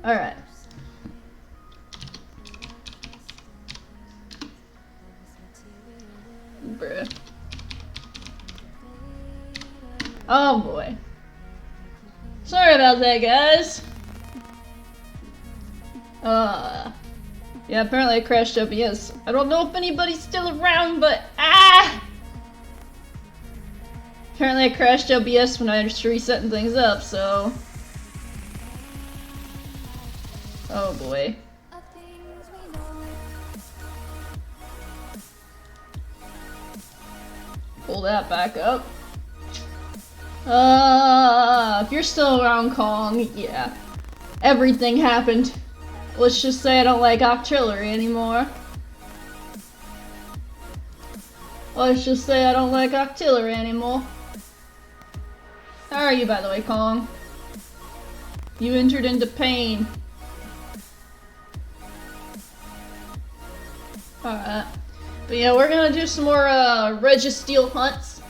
Alright. Bruh. Oh boy. Sorry about that, guys. Yeah, apparently I crashed OBS. I don't know if anybody's still around, but apparently I crashed OBS when I was resetting things up, so... Oh boy. Pull that back up. If you're still around, Kong, yeah. Everything happened. Let's just say I don't like artillery anymore. Let's just say I don't like artillery anymore. How are you, by the way, Kong? You entered into pain. Alright. But yeah, we're gonna do some more registeel hunts.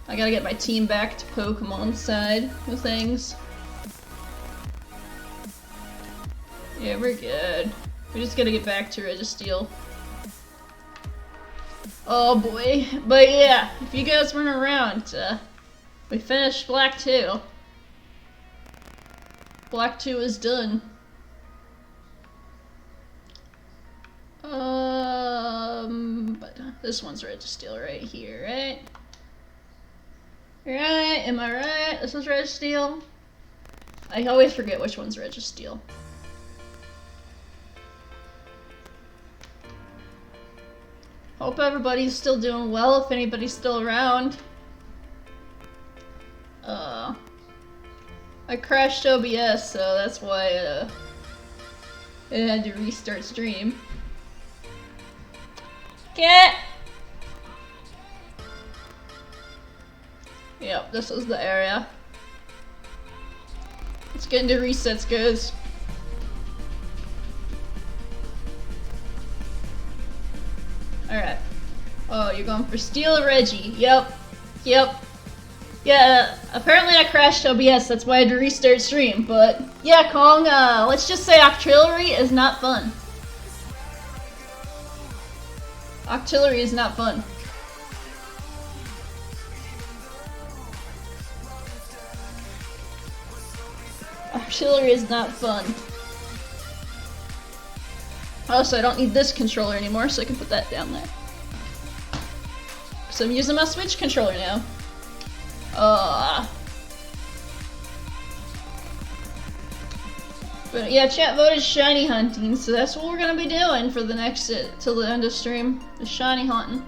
I gotta get my team back to Pokemon side of things. Yeah, we're good. We just gotta get back to registeel. Oh boy. But yeah, if you guys weren't around, we finished Black 2. Black 2 is done. But this one's registeel right here, right? Right, am I right? This is registeel? I always forget which one's registeel. Hope everybody's still doing well, if anybody's still around. I crashed OBS, so that's why, it had to restart stream. Cat! Yep, this is the area. Let's get into resets, guys. Alright. Oh, you're going for Steel or Reggie. Yep. Yep. Yeah, apparently I crashed OBS, that's why I had to restart stream. But, yeah, Kong, let's just say artillery is not fun. Artillery is not fun. Artillery is not fun. Also, I don't need this controller anymore, so I can put that down there. So I'm using my Switch controller now. But yeah, chat voted shiny hunting, so that's what we're gonna be doing for the next, till the end of stream. The shiny hunting.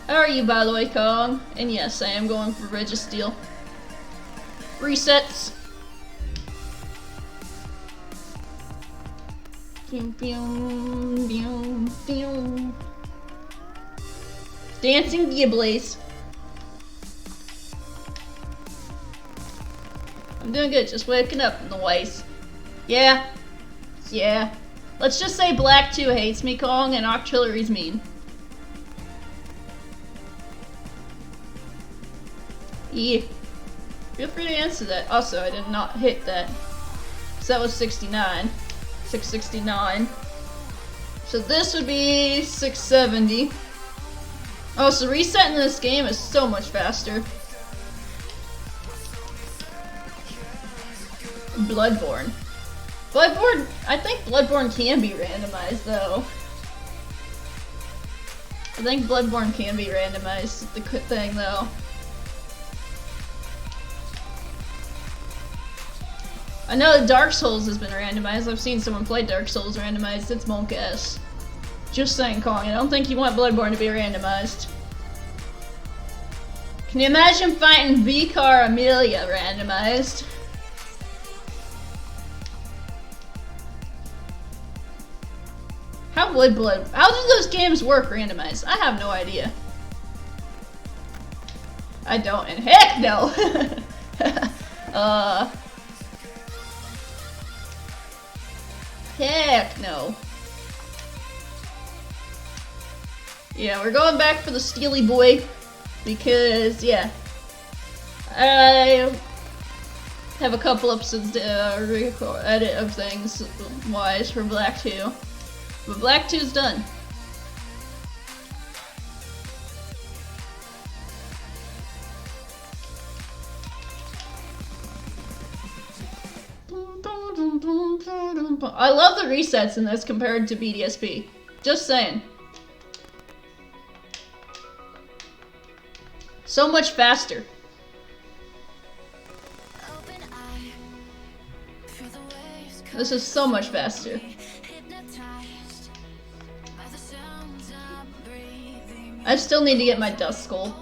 How are you, by the way, Kong? And yes, I am going for registeel. Resets. Dancing Gibbles. I'm doing good, just waking up in the waist. Yeah. Yeah. Let's just say Black 2 hates me, Kong, and artillery's mean. Yeah. Feel free to answer that. Also, I did not hit that. So that was 69. 669. So this would be 670. Oh, so resetting this game is so much faster. Bloodborne. Bloodborne, I think Bloodborne can be randomized though. I think Bloodborne can be randomized, the good thing though. I know Dark Souls has been randomized. I've seen someone play Dark Souls randomized. It's monk ass. Just saying, Kong. I don't think you want Bloodborne to be randomized. Can you imagine fighting Vicar Amelia randomized? How do those games work randomized? I have no idea. I don't, and heck no! Heck no. Yeah, we're going back for the Steely Boy because, yeah. I have a couple episodes to edit of things wise for Black 2. But Black 2's done. I love the resets in this compared to BDSP. Just saying. So much faster. This is so much faster. I still need to get my Dust Skull.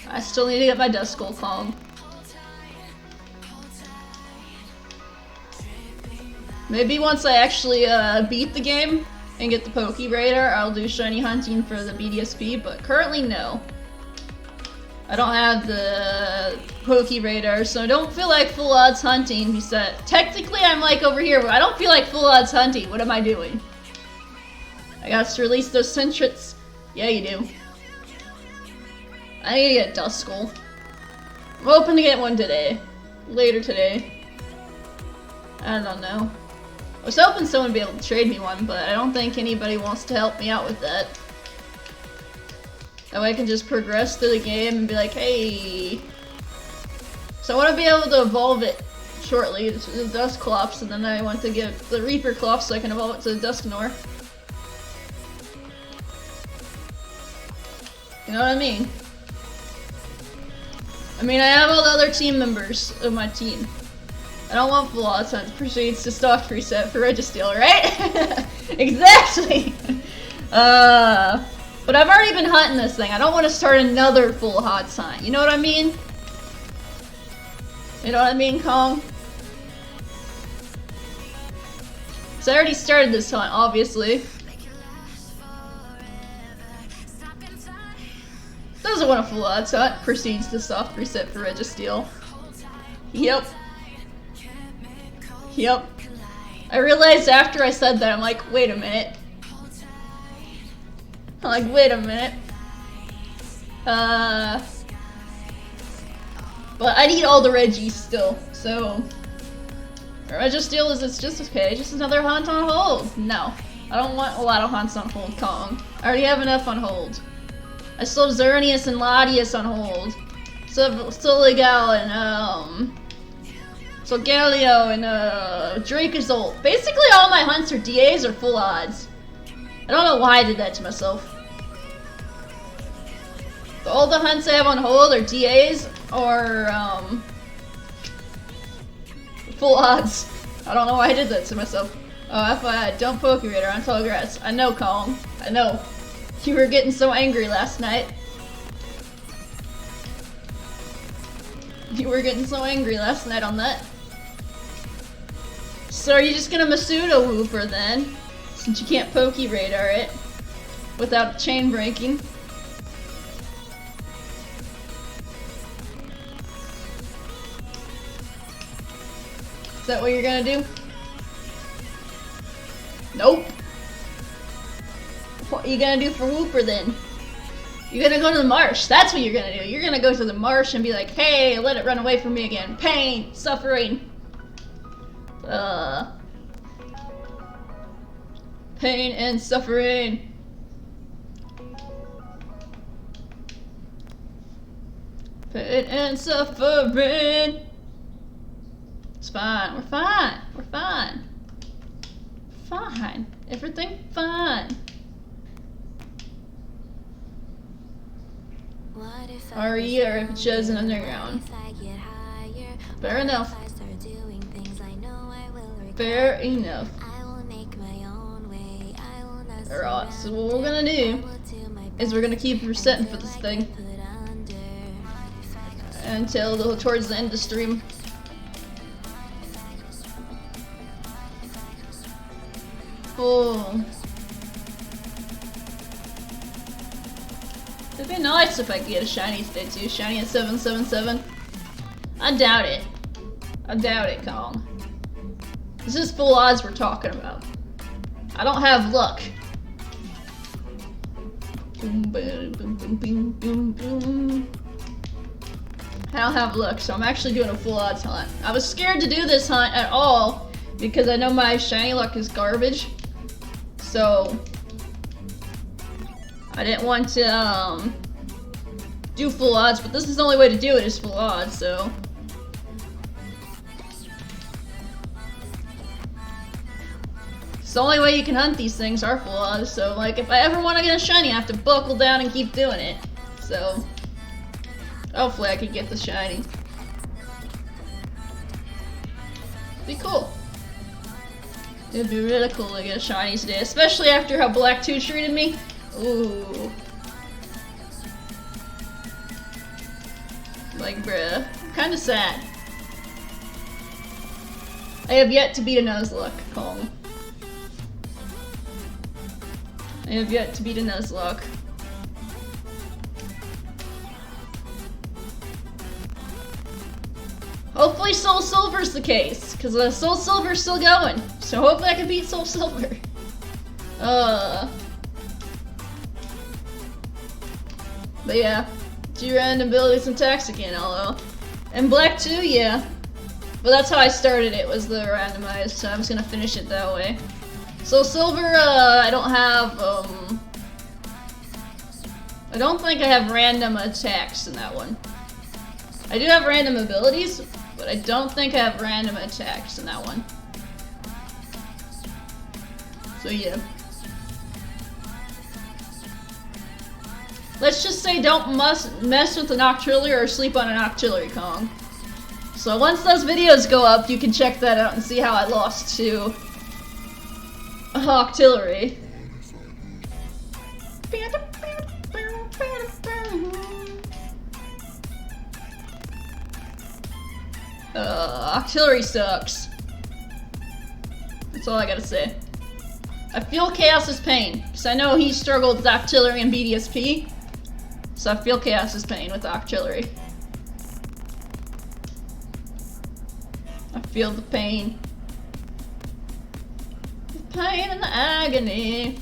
I still need to get my Dust Skull Kong. Maybe once I actually beat the game and get the Poke Radar, I'll do shiny hunting for the BDSP, but currently no. I don't have the Poke Radar, so I don't feel like full odds hunting. Because technically I'm like over here, but I don't feel like full odds hunting. What am I doing? I got to release those Centrets. Yeah, you do. I need to get Dust Skull. I'm hoping to get one today. Later today. I don't know. I was hoping someone would be able to trade me one, but I don't think anybody wants to help me out with that. That way I can just progress through the game and be like, hey. So I want to be able to evolve it shortly to the Dusclops, and then I want to get the Reaper Clops so I can evolve it to the Dusknoir. You know what I mean? I mean, I have all the other team members of my team. I don't want full odds hunt proceeds to stock reset for registeel, right? Exactly! But I've already been hunting this thing. I don't want to start another full odds hunt. You know what I mean? You know what I mean, Kong? So I already started this hunt, obviously. Doesn't want a full odds hunt. Proceeds to soft reset for registeel. Yep. Yep. I realized after I said that, I'm like, wait a minute. I'm like, wait a minute. But I need all the Reggies still, so... Registeel is just okay, just another hunt on hold. No. I don't want a lot of hunts on hold, Kong. I already have enough on hold. I still have Xerneas and Latias on hold. Soligal and, Solgaleo and, Dracozolt. Basically all my hunts are DAs or full odds. I don't know why I did that to myself. But all the hunts I have on hold are DAs or, full odds. I don't know why I did that to myself. Oh, FYI, don't Poke Radar on Telegrass. I know, Kong. I know. You were getting so angry last night. You were getting so angry last night on that. So are you just gonna Masudo Whooper then? Since you can't Poke Radar it without chain breaking. Is that what you're gonna do? Nope. What are you gonna do for Whooper then? You're gonna go to the marsh. That's what you're gonna do. You're gonna go to the marsh and be like, hey, let it run away from me again. Pain, suffering. Pain and suffering. Pain and suffering. It's fine. We're fine. We're fine. Fine. Everything fine. Are you or if it shows an underground? Fair enough. Fair enough. Alright, so what we're gonna do is we're gonna keep resetting for this thing until towards the end of the stream. Oh. It'd be nice if I could get a shiny today too. Shiny at 777. I doubt it. I doubt it, Kong. This is full odds we're talking about. I don't have luck. Boom, boom, boom, boom, boom, boom, boom. I don't have luck, so I'm actually doing a full odds hunt. I was scared to do this hunt at all because I know my shiny luck is garbage. So I didn't want to do full odds, but this is the only way to do it is full odds, so. It's the only way you can hunt these things are full odds, so like if I ever want to get a shiny, I have to buckle down and keep doing it. So hopefully I can get the shiny. Be cool. It'd be really cool to get a shiny today, especially after how Black 2 treated me. Ooh. Like, bruh. Kinda sad. I have yet to beat a Nuzlocke, Kong. I have yet to beat a Nuzlocke. Hopefully Soul Silver's the case, because Soul Silver's still going. So hopefully I can beat Soul Silver. But yeah, 2 random abilities and attacks again, although. And Black 2, yeah. But that's how I started it, was the randomized, so I was gonna finish it that way. Soul Silver, I don't have, I don't think I have random attacks in that one. I do have random abilities, but I don't think I have random attacks in that one. So yeah. Let's just say don't mess with an Octillery or sleep on an Octillery, Kong. So once those videos go up, you can check that out and see how I lost to Octillery. Octillery sucks. That's all I gotta say. I feel Chaos's pain, because I know he struggled with Octillery and BDSP. So I feel Chaos's pain with Octillery. I feel the pain. The pain and the agony.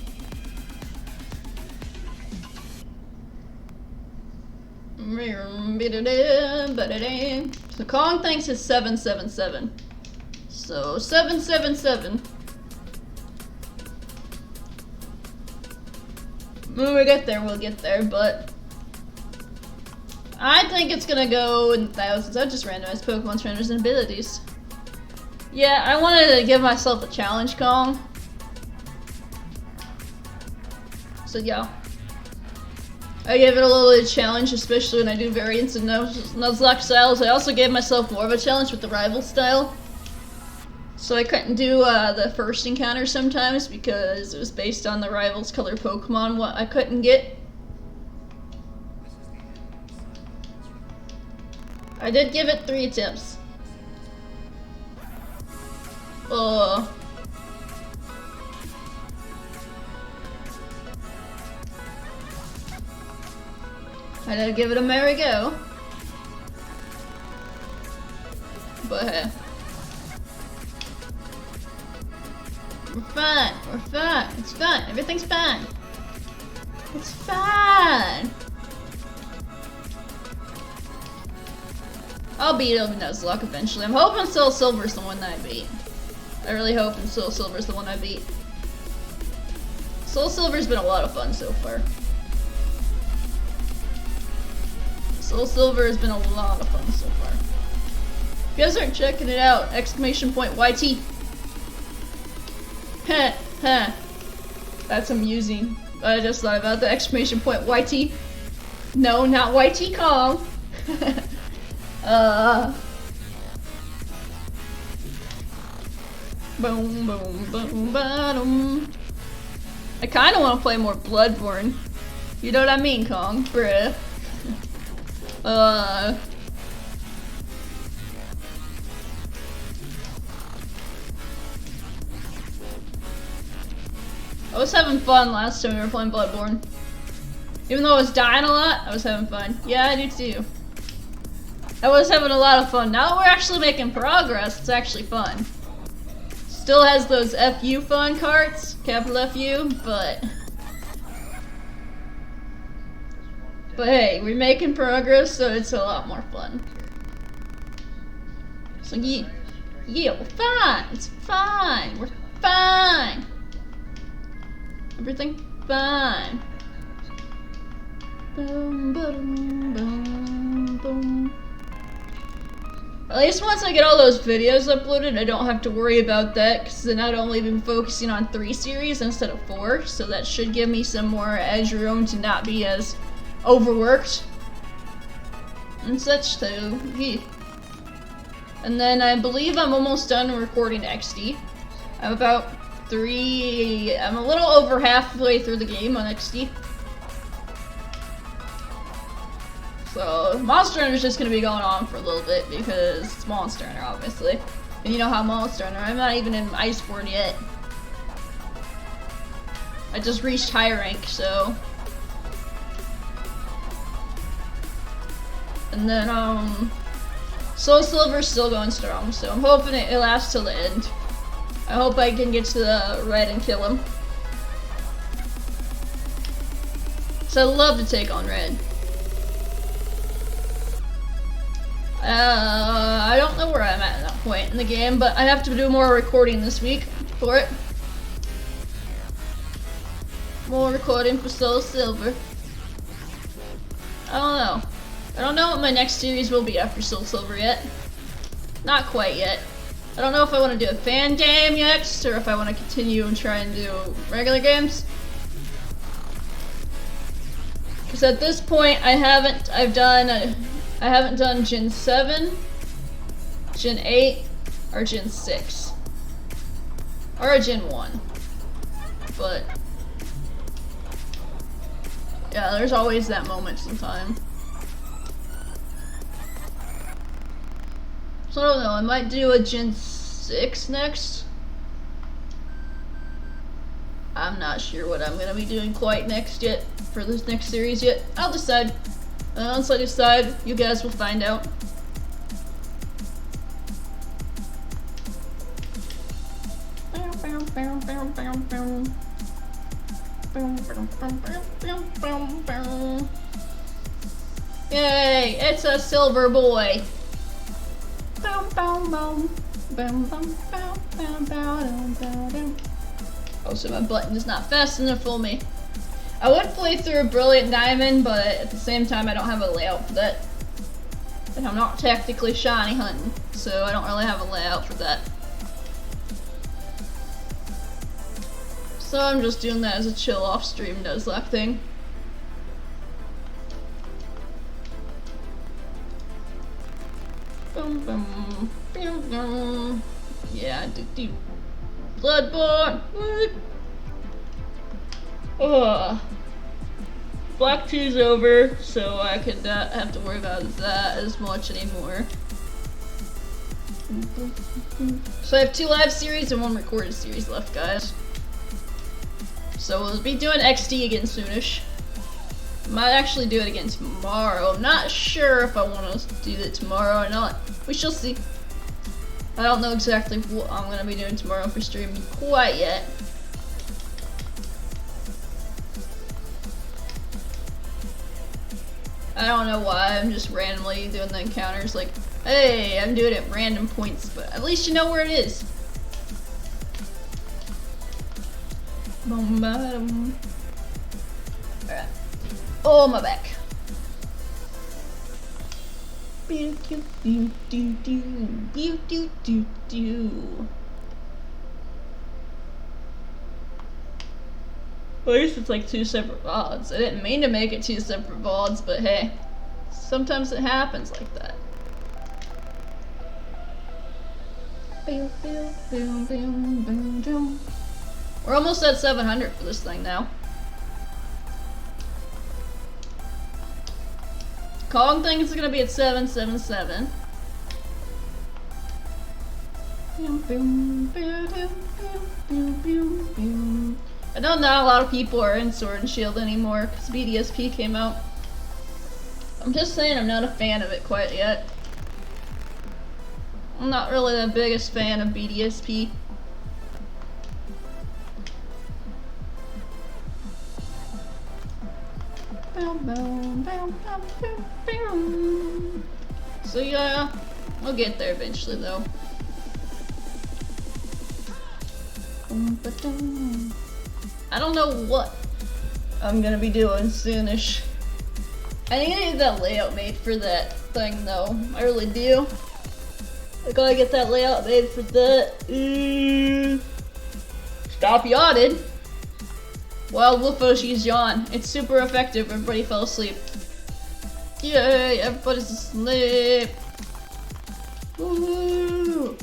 So Kong thinks it's 777. So 777. When we get there, we'll get there, but I think it's gonna go in thousands. I just randomized Pokemon trainers and abilities. Yeah, I wanted to give myself a challenge, Kong. So yeah. I gave it a little bit of challenge, especially when I do variants of Nuzlocke styles. I also gave myself more of a challenge with the rival style. So I couldn't do the first encounter sometimes because it was based on the rival's color Pokemon, what I couldn't get. I did give it 3 attempts. I did give it a merry go. But hey. We're fine. We're fine. It's fine. Everything's fine. It's fine. I'll beat Nuzlocke eventually. I'm hoping Soul Silver's the one that I beat. I really hope Soul Silver's the one I beat. Soul Silver's been a lot of fun so far. Soul Silver has been a lot of fun so far. If you guys aren't checking it out, exclamation point YT. Heh, heh. That's amusing. I just thought about the exclamation point YT. No, not YT Kong. Boom, boom, boom, boom. I kinda wanna play more Bloodborne. You know what I mean, Kong? Bruh. I was having fun last time we were playing Bloodborne. Even though I was dying a lot, I was having fun. Yeah, I do too. I was having a lot of fun. Now that we're actually making progress, it's actually fun. Still has those FU fun carts, capital FU, but But hey, we're making progress, so it's a lot more fun. So yeah, we're fine. It's fine. We're fine. Everything fine. Boom, boom, boom, boom. At least once I get all those videos uploaded, I don't have to worry about that, because then I'd only been focusing on 3 series instead of 4, so that should give me some more edge room to not be as overworked and such, so yeah. And then I believe I'm almost done recording XD. I'm I'm a little over halfway through the game on XD. So, Monster Hunter is just gonna be going on for a little bit because it's Monster Hunter, obviously. And you know how Monster Hunter, I'm not even in Iceborne yet. I just reached high rank, so. And then, Soul Silver's still going strong, so I'm hoping it lasts till the end. I hope I can get to the red and kill him. So I'd love to take on red. I don't know where I'm at that point in the game, but I have to do more recording this week for it. More recording for Soul Silver. I don't know. I don't know what my next series will be after Soul Silver yet. Not quite yet. I don't know if I want to do a fan game next, or if I want to continue and try and do regular games. Because at this point, I haven't done Gen 7, Gen 8, or Gen 6. Or a Gen 1. But yeah, there's always that moment sometime. So I don't know, I might do a Gen 6 next. I'm not sure what I'm gonna be doing quite next yet, for this next series yet. I'll decide. Once I decide, you guys will find out. Yay, it's a silver boy. Oh, so my button is not fast enough for me. I would play through a Brilliant Diamond, but at the same time I don't have a layout for that. And I'm not tactically shiny hunting, so I don't really have a layout for that. So I'm just doing that as a chill off stream Nuzlocke thing. Boom, boom, boom, boom. Yeah, do. Bloodborne! Ugh. Black 2's over, so I could not have to worry about that as much anymore. So I have 2 live series and 1 recorded series left, guys. So we'll be doing XD again soonish. Might actually do it again tomorrow. I'm not sure if I want to do it tomorrow or not. We shall see. I don't know exactly what I'm going to be doing tomorrow for streaming quite yet. I don't know why, I'm just randomly doing the encounters like, hey, I'm doing it at random points, but at least you know where it is. Boom. Alright. Oh, my back. At least it's like 2 separate VODs. I didn't mean to make it 2 separate VODs, but hey, sometimes it happens like that. We're almost at 700 for this thing now. Kong thing is gonna be at 777. I know not a lot of people are in Sword and Shield anymore because BDSP came out. I'm just saying I'm not a fan of it quite yet. I'm not really the biggest fan of BDSP. So yeah, we'll get there eventually though. I don't know what I'm gonna be doing soonish. I need to get that layout made for that thing though. I really do. I gotta get that layout made for that. Stop yawning. Wild Wolf Oshi's yawn. It's super effective. Everybody fell asleep. Yay! Everybody's asleep. Woohoo!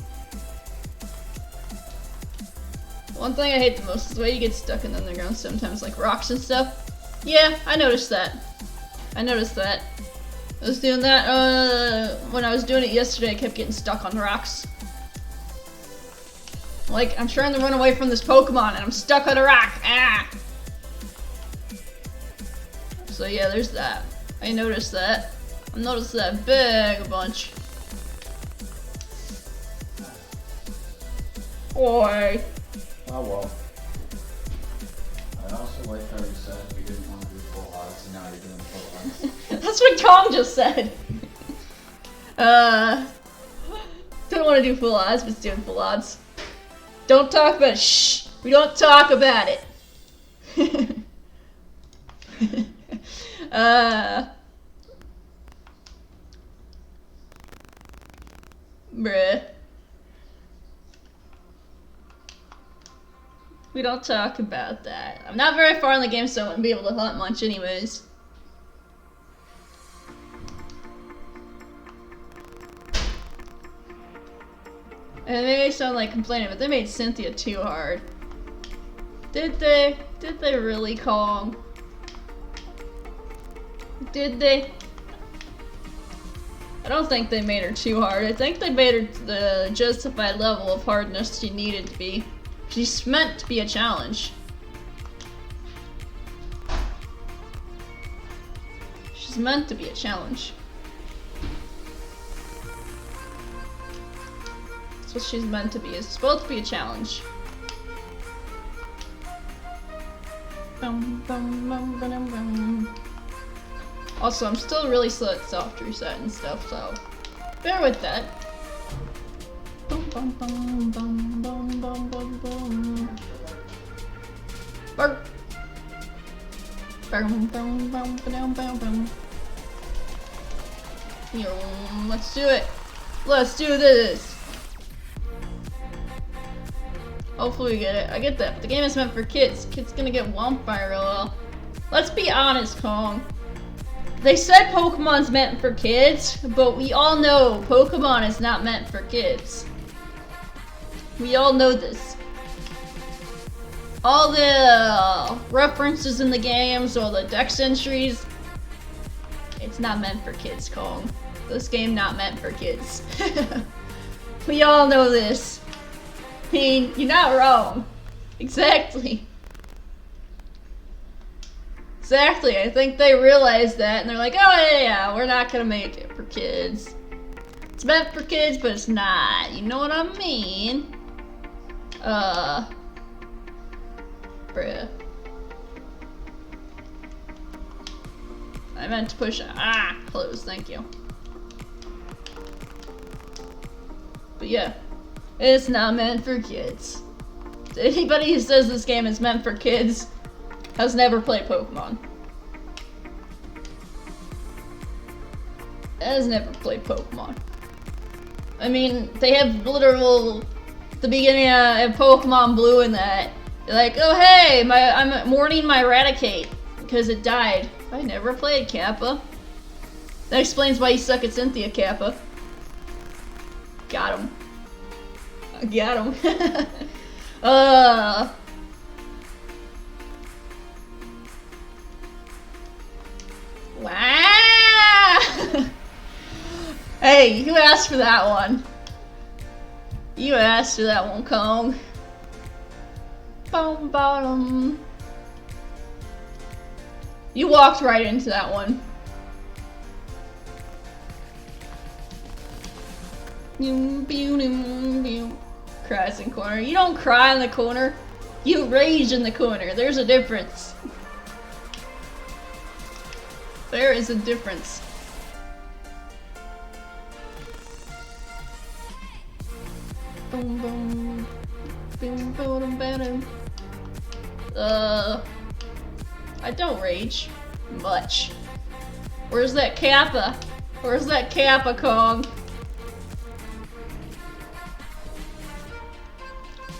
One thing I hate the most is the way you get stuck in the underground sometimes, like rocks and stuff. Yeah, I noticed that. I noticed that. I was doing that when I was doing it yesterday. I kept getting stuck on rocks. Like, I'm trying to run away from this Pokemon and I'm stuck on a rock. Ah! So yeah, there's that. I noticed that. I noticed that big bunch. Oi. Oh well. I also like how you said we didn't want to do full odds, and now you're doing full odds. That's what Tom just said. Don't want to do full odds, but it's doing full odds. Don't talk about it. Shh. We don't talk about it. Bruh. We don't talk about that. I'm not very far in the game, so I wouldn't be able to hunt much anyways. And they may sound like complaining, but they made Cynthia too hard. Did they? Did they really, Kong? Did they? I don't think they made her too hard. I think they made her the justified level of hardness she needed to be. She's meant to be a challenge. She's meant to be a challenge. That's what she's meant to be. It's supposed to be a challenge. Also, I'm still really slow at soft reset and stuff, so bear with that. Bark. Let's do it. Let's do this. Hopefully we get it. I get that. But the game is meant for kids. Kids gonna get whomped by real well. Let's be honest, Kong. They said Pokemon's meant for kids, but we all know Pokemon is not meant for kids. We all know this. All the references in the games, all the dex entries, it's not meant for kids, Kong. This game not meant for kids. We all know this. I mean, you're not wrong. Exactly. Exactly, I think they realized that and they're like, oh yeah, we're not gonna make it for kids. It's meant for kids, but it's not. You know what I mean? Bruh. I meant to push close, thank you. But yeah, it's not meant for kids. Anybody who says this game is meant for kids has never played Pokemon. Has never played Pokemon. I mean, they have literal, the beginning of Pokemon Blue and that. They're like, oh hey, I'm mourning my Eradicate because it died. I never played Kappa. That explains why you suck at Cynthia, Kappa. Got him. I got him. Wow! Hey, you asked for that one. You asked for that one, Kong. Boom, bottom. You walked right into that one. Cries in corner. You don't cry in the corner. You rage in the corner. There's a difference. There is a difference. Boom, boom. Boom, boom, boom. I don't rage much. Where's that Kappa? Where's that Kappa Kong?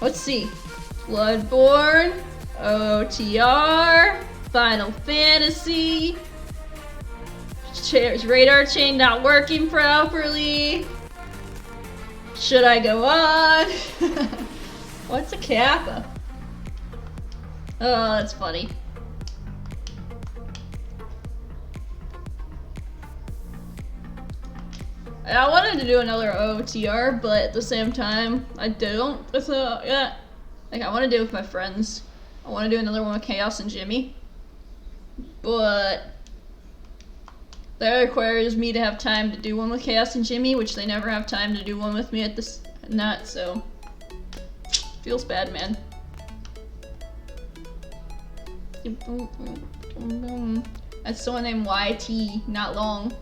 Let's see. Bloodborne, OTR, Final Fantasy. Radar chain not working properly. Should I go on? What's a Kappa? Oh, that's funny. I wanted to do another OTR, but at the same time, I don't. So, yeah. Like, I want to do it with my friends. I want to do another one with Chaos and Jimmy. But that requires me to have time to do one with Chaos and Jimmy, which they never have time to do one with me at this nut, so feels bad, man. That's someone named YT, not long.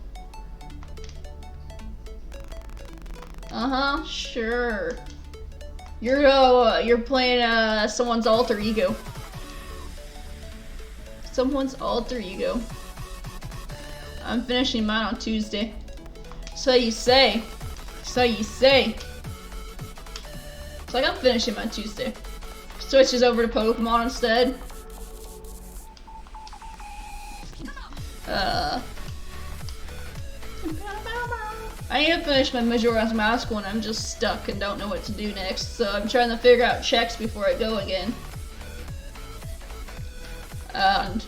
Uh-huh, sure. You're playing someone's alter ego. Someone's alter ego. I'm finishing mine on Tuesday. So you say. So you say. It's like I'm finishing mine Tuesday. Switches over to Pokemon instead. I need to finish my Majora's Mask one. I'm just stuck and don't know what to do next, so I'm trying to figure out checks before I go again. And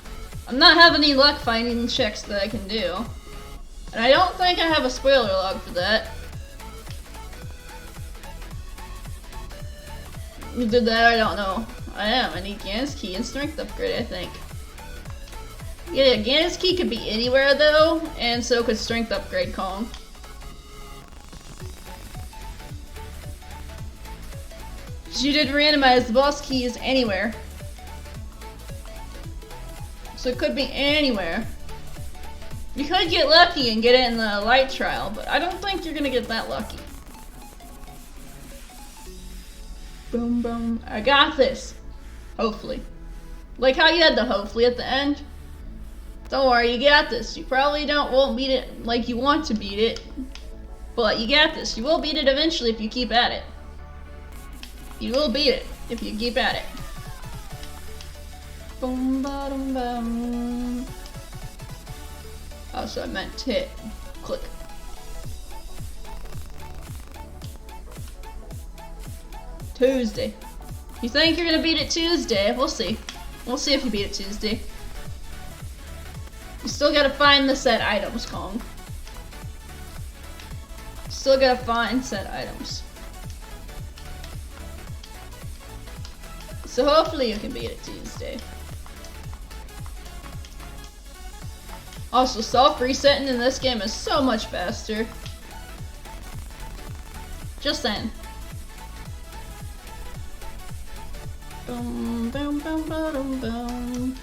I'm not having any luck finding checks that I can do. And I don't think I have a spoiler log for that. Who did that? I don't know. I need Gan's Key and Strength Upgrade, I think. Yeah, Gan's Key could be anywhere though, and so could Strength Upgrade Kong. You did randomize the boss keys anywhere. So it could be anywhere. You could get lucky and get it in the light trial, but I don't think you're gonna get that lucky. Boom, boom. I got this. Hopefully. Like how you had the hopefully at the end. Don't worry, you got this. You probably won't beat it like you want to beat it. But you got this. You will beat it eventually if you keep at it. You will beat it if you keep at it. Boom, ba-dum, bum. Also, I meant to hit click. Tuesday. You think you're gonna beat it Tuesday? We'll see. We'll see if you beat it Tuesday. You still gotta find the set items, Kong. Still gotta find set items. So hopefully you can beat it Tuesday. Also, self-resetting in this game is so much faster. Just saying. Boom, boom, boom, boom, boom.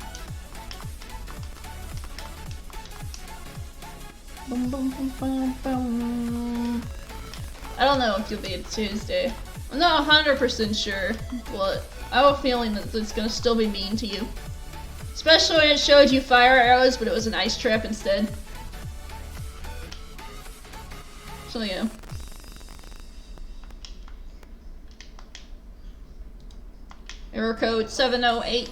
Boom, boom, boom, boom, boom. I don't know if you'll beat it Tuesday. I'm not 100% sure, but I have a feeling that it's gonna still be mean to you. Especially when it showed you fire arrows, but it was an ice trap instead. So yeah. Error code 708.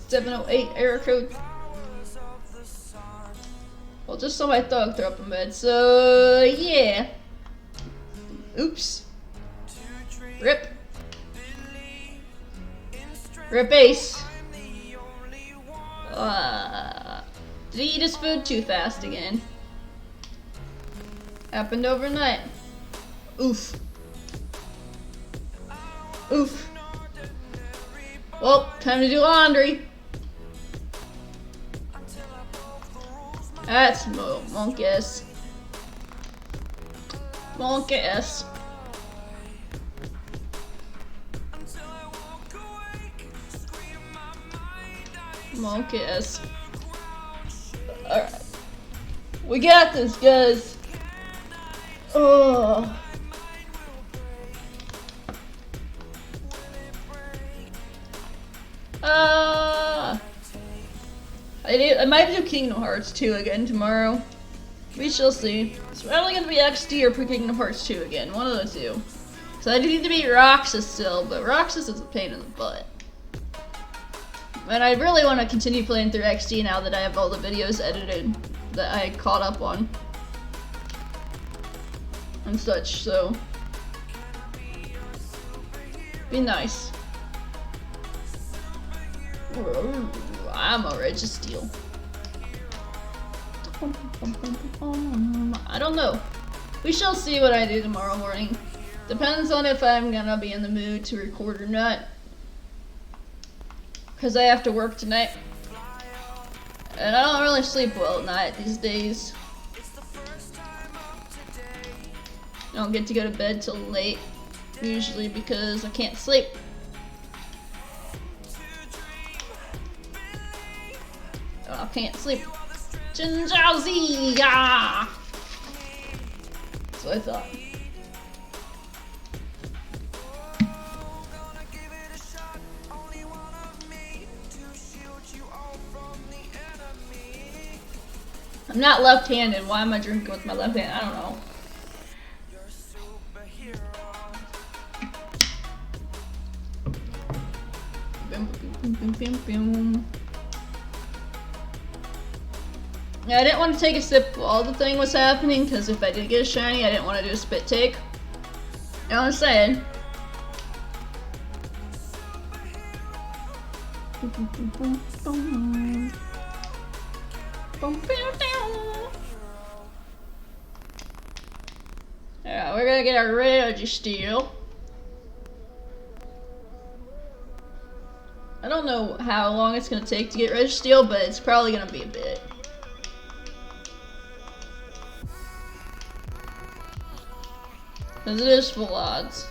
708 error code. Well, just so my dog threw up in bed. So yeah. Oops. Rip. Rip Ace. Did he eat his food too fast again? Happened overnight. Oof. Oof. Well, time to do laundry. That's Monkus. Monkus. Monkus. Alright. We got this, guys. Oh. I might do Kingdom Hearts 2 again tomorrow. We shall see. It's probably gonna be XD or Kingdom Hearts 2 again. One of the two. So I need to beat Roxas still, but Roxas is a pain in the butt. And I really want to continue playing through XD now that I have all the videos edited that I caught up on. And such, so. Be nice. Ooh, I'm a registeel. I don't know. We shall see what I do tomorrow morning. Depends on if I'm gonna be in the mood to record or not. Because I have to work tonight. And I don't really sleep well at night these days. I don't get to go to bed till late. Usually because I can't sleep. I can't sleep. Jinjiaozi! Yeah! That's what I thought. I'm not left-handed. Why am I drinking with my left hand? I don't know. Yeah, I didn't want to take a sip while the thing was happening, because if I did get a shiny, I didn't want to do a spit take. You know what I'm saying? Yeah, we're gonna get our registeel. I don't know how long it's gonna take to get registeel, but it's probably gonna be a bit. Because it is full odds.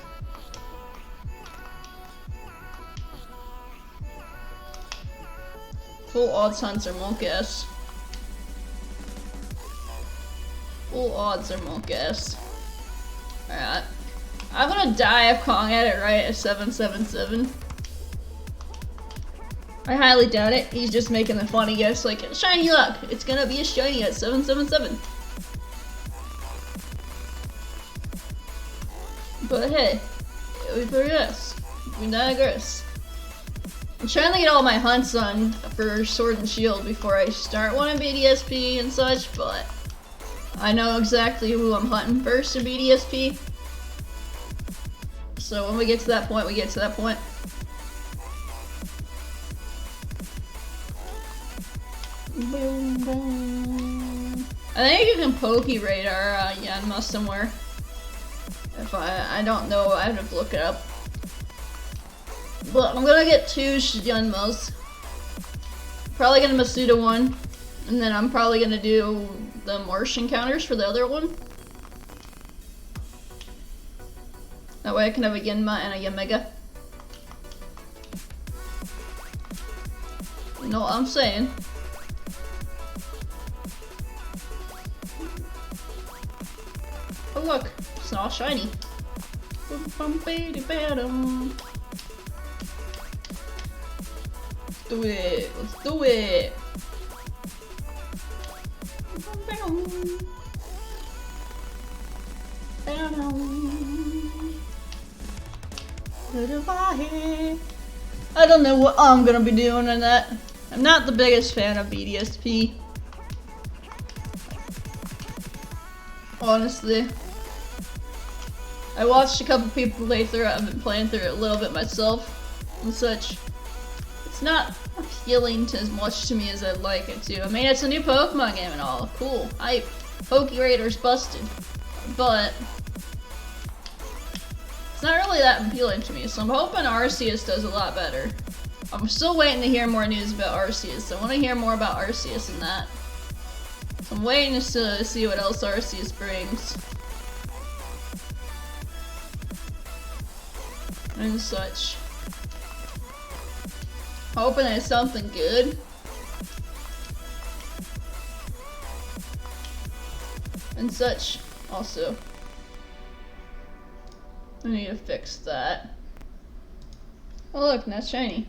Full odds hunts are monk ass. Full odds are monk ass. Alright. I'm gonna die if Kong had it right at 777. I highly doubt it. He's just making the funny guess like, shiny luck! It's gonna be a shiny at 777. But hey, we progress. We digress. I'm trying to get all my hunts on for Sword and Shield before I start one in BDSP and such, but I know exactly who I'm hunting first in BDSP. So when we get to that point, we get to that point. Boom, boom. I think you can Poke-Radar Yanma somewhere. If I don't know, I have to look it up. But I'm gonna get 2 Yanmas. Probably gonna Masuda one. And then I'm probably gonna do the Marsh encounters for the other one. That way I can have a Yanma and a Yamega. You know what I'm saying? Oh look, it's not shiny. Do it, let's do it. I don't know what I'm gonna be doing in that. I'm not the biggest fan of BDSP. Honestly. I watched a couple people play through it. I've been playing through it a little bit myself and such. It's not appealing to as much to me as I'd like it to. I mean, it's a new Pokemon game and all. Cool. Hype. Poke-Radar's busted. But it's not really that appealing to me, so I'm hoping Arceus does a lot better. I'm still waiting to hear more news about Arceus, so I want to hear more about Arceus and that. So I'm waiting to see what else Arceus brings. And such. Hoping it's something good. and such. Also, I need to fix that. Oh look, that's shiny.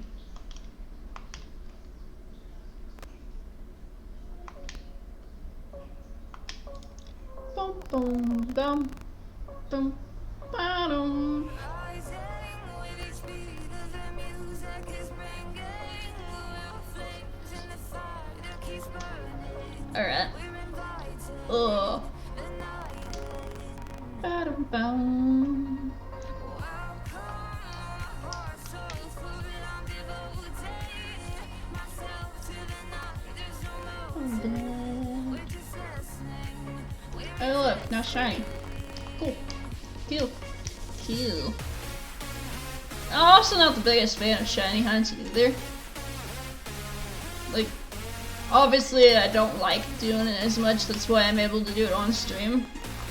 Boom, boom, boom, boom, ba-dum. Alright. Ugh. Ba-dum-bum. Oh look, now shiny. Cool. Cool. Cool. I'm also not the biggest fan of shiny hunting either. Like, obviously I don't like doing it as much, that's why I'm able to do it on stream.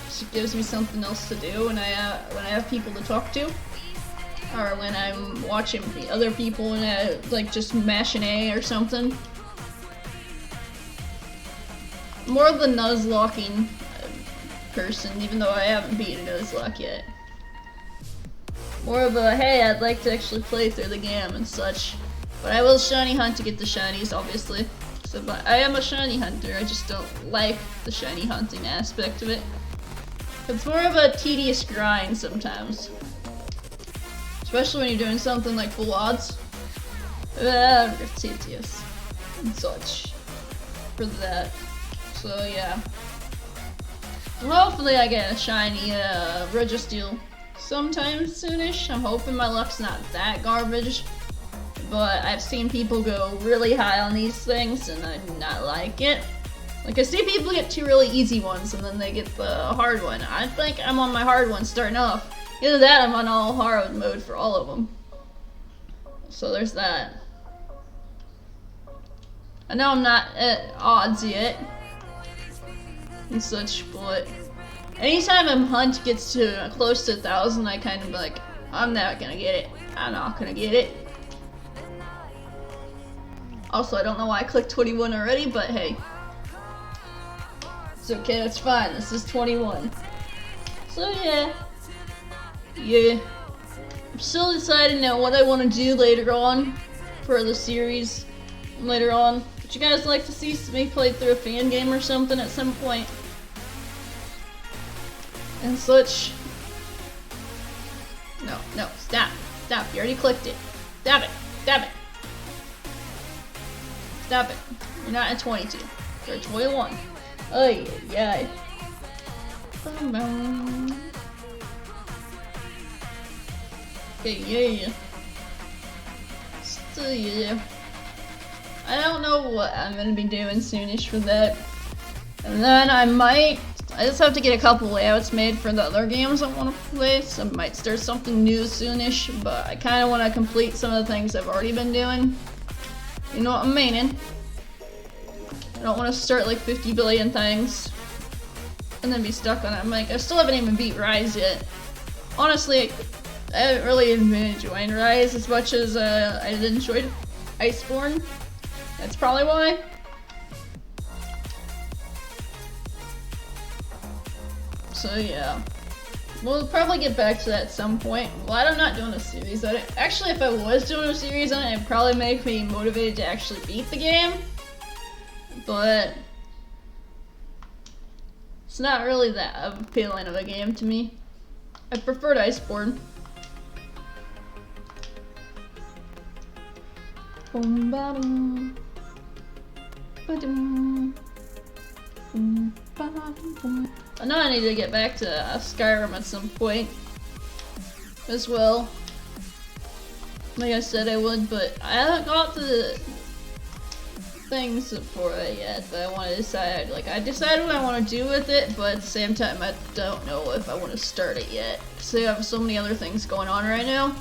It gives me something else to do when I have people to talk to. Or when I'm watching the other people and I like just mash an A or something. More of the nuzlocking person, even though I haven't beaten Nuzlocke yet. More of a, hey, I'd like to actually play through the game and such. But I will shiny hunt to get the shinies, obviously. So, but I am a shiny hunter, I just don't like the shiny hunting aspect of it. It's more of a tedious grind sometimes. Especially when you're doing something like full odds. It's tedious and such for that. So yeah. Hopefully I get a shiny registeel sometime soonish. I'm hoping my luck's not that garbage. But I've seen people go really high on these things and I do not like it. Like, I see people get two really easy ones and then they get the hard one. I think I'm on my hard one starting off. Either that or I'm on all hard mode for all of them. So there's that. I know I'm not at odds yet and such, but anytime a hunt gets to close to 1,000, I kind of like, I'm not gonna get it. I'm not gonna get it. Also, I don't know why I clicked 21 already, but hey. It's okay, that's fine. This is 21. So yeah. Yeah. I'm still deciding on what I want to do later on for the series later on. Would you guys like to see me play through a fan game or something at some point? And such. No, no, stop. Stop. You already clicked it. Stop it. Stop it. Stop it. You're not at 22. You're at 21. Oh yeah. Okay, yeah. Still yeah. I don't know what I'm gonna be doing soonish for that. And then I just have to get a couple layouts made for the other games I want to play, so I might start something new soonish, but I kind of want to complete some of the things I've already been doing. You know what I'm meaning? I don't want to start like 50 billion things and then be stuck on it. I'm like, I still haven't even beat Rise yet. Honestly, I haven't really been enjoying Rise as much as I enjoyed Iceborne. That's probably why. So yeah, we'll probably get back to that at some point. Well, I'm not doing a series on it. Actually, if I was doing a series on it, it'd probably make me motivated to actually beat the game. But it's not really that appealing of a game to me. I preferred Iceborne. Boom, ba-dum. Ba-dum. Boom, ba-dum, boom. I know I need to get back to Skyrim at some point as well. Like I said I would, but I haven't got the things for it yet that I want to decide. Like, I decided what I want to do with it, but at the same time I don't know if I want to start it yet. Because I have so many other things going on right now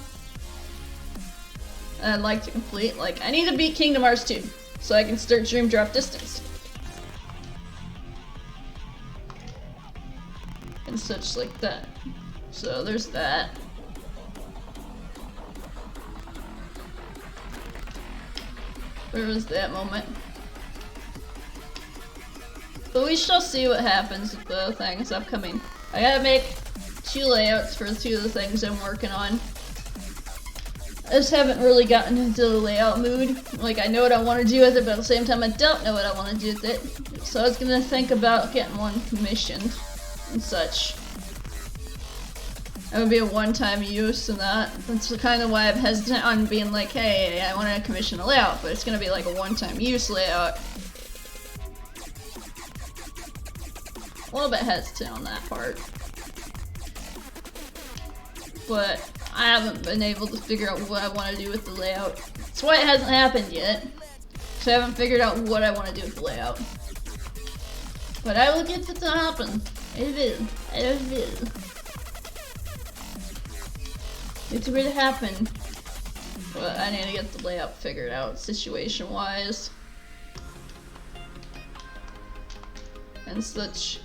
I'd like to complete. Like, I need to beat Kingdom Hearts 2 so I can start Dream Drop Distance. And such like that. So there's that. Where was that moment? But we shall see what happens with the things upcoming. I gotta make 2 layouts for 2 of the things I'm working on. I just haven't really gotten into the layout mood. Like, I know what I want to do with it, but at the same time I don't know what I want to do with it. So I was gonna think about getting one commissioned and such. It would be a one-time use and that. That's kind of why I'm hesitant on being like, hey, I want to commission a layout, but it's gonna be like a one-time use layout. A little bit hesitant on that part. But I haven't been able to figure out what I want to do with the layout. That's why it hasn't happened yet. So I haven't figured out what I want to do with the layout. But I will get it to happen. I will. I will. It's going to happen. But I need to get the layout figured out situation-wise. And such.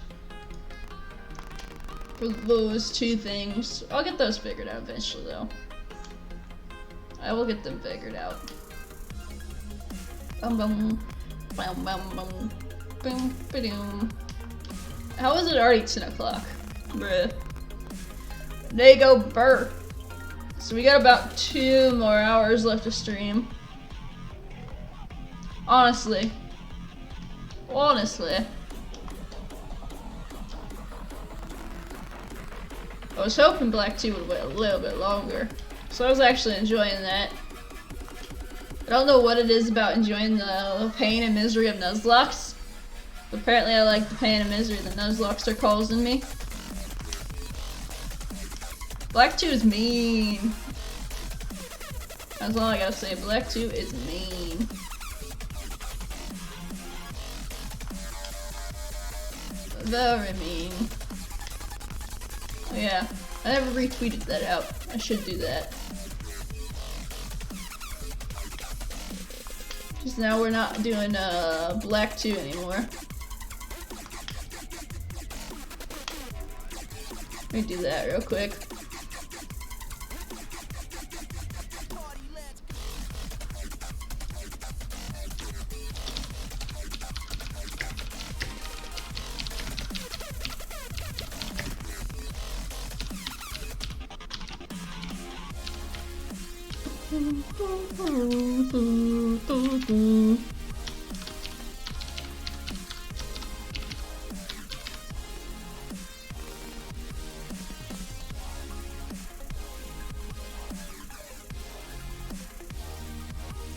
For those 2 things. I'll get those figured out eventually though. I will get them figured out. Bum bum. Bum bum bum. Boom ba-doom. How is it already 10 o'clock? Bruh. There you go, burr. So we got about 2 more hours left to stream. Honestly. I was hoping Black 2 would wait a little bit longer. So I was actually enjoying that. I don't know what it is about enjoying the pain and misery of Nuzlocke. But apparently I like the pain and misery that Nuzlocke are causing me. Black 2 is mean. That's all I gotta say. Black 2 is mean. Very mean. Oh yeah, I never retweeted that out. I should do that. Because now we're not doing Black 2 anymore. Let me do that real quick.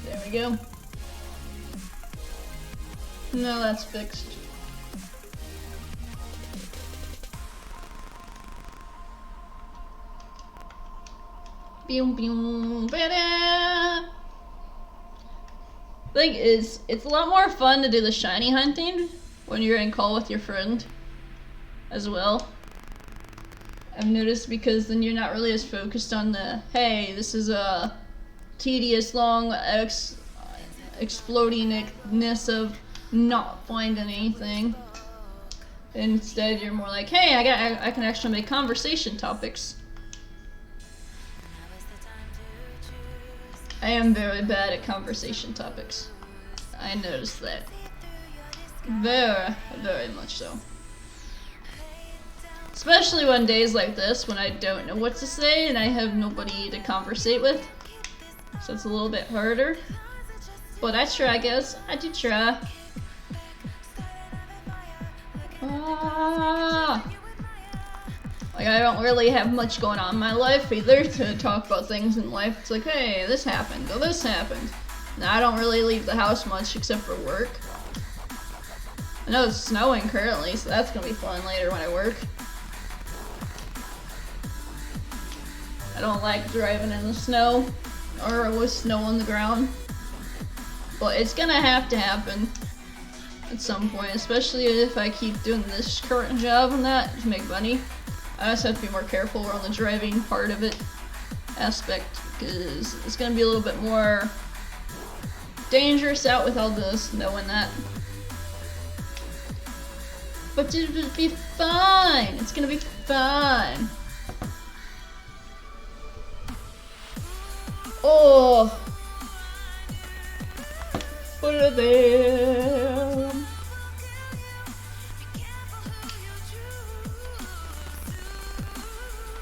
There we go. No, that's fixed. Boom, boom, ba-da! Thing is, it's a lot more fun to do the shiny hunting when you're in call with your friend as well. I've noticed, because then you're not really as focused on the, hey, this is a tedious, long explodingness of not finding anything. Instead, you're more like, hey, I can actually make conversation topics. I am very bad at conversation topics. I noticed that. Very, very much so. Especially on days like this when I don't know what to say and I have nobody to conversate with. So it's a little bit harder. But I try, guys. I do try. Like, I don't really have much going on in my life either to talk about things in life. It's like, hey, this happened, oh, this happened. Now, I don't really leave the house much except for work. I know it's snowing currently, so that's gonna be fun later when I work. I don't like driving in the snow or with snow on the ground. But it's gonna have to happen at some point, especially if I keep doing this current job and that to make money. I also have to be more careful on the driving part of it aspect, because it's going to be a little bit more dangerous out with all the snow and that. But it'll be fine. It's going to be fine. Oh! Put it there.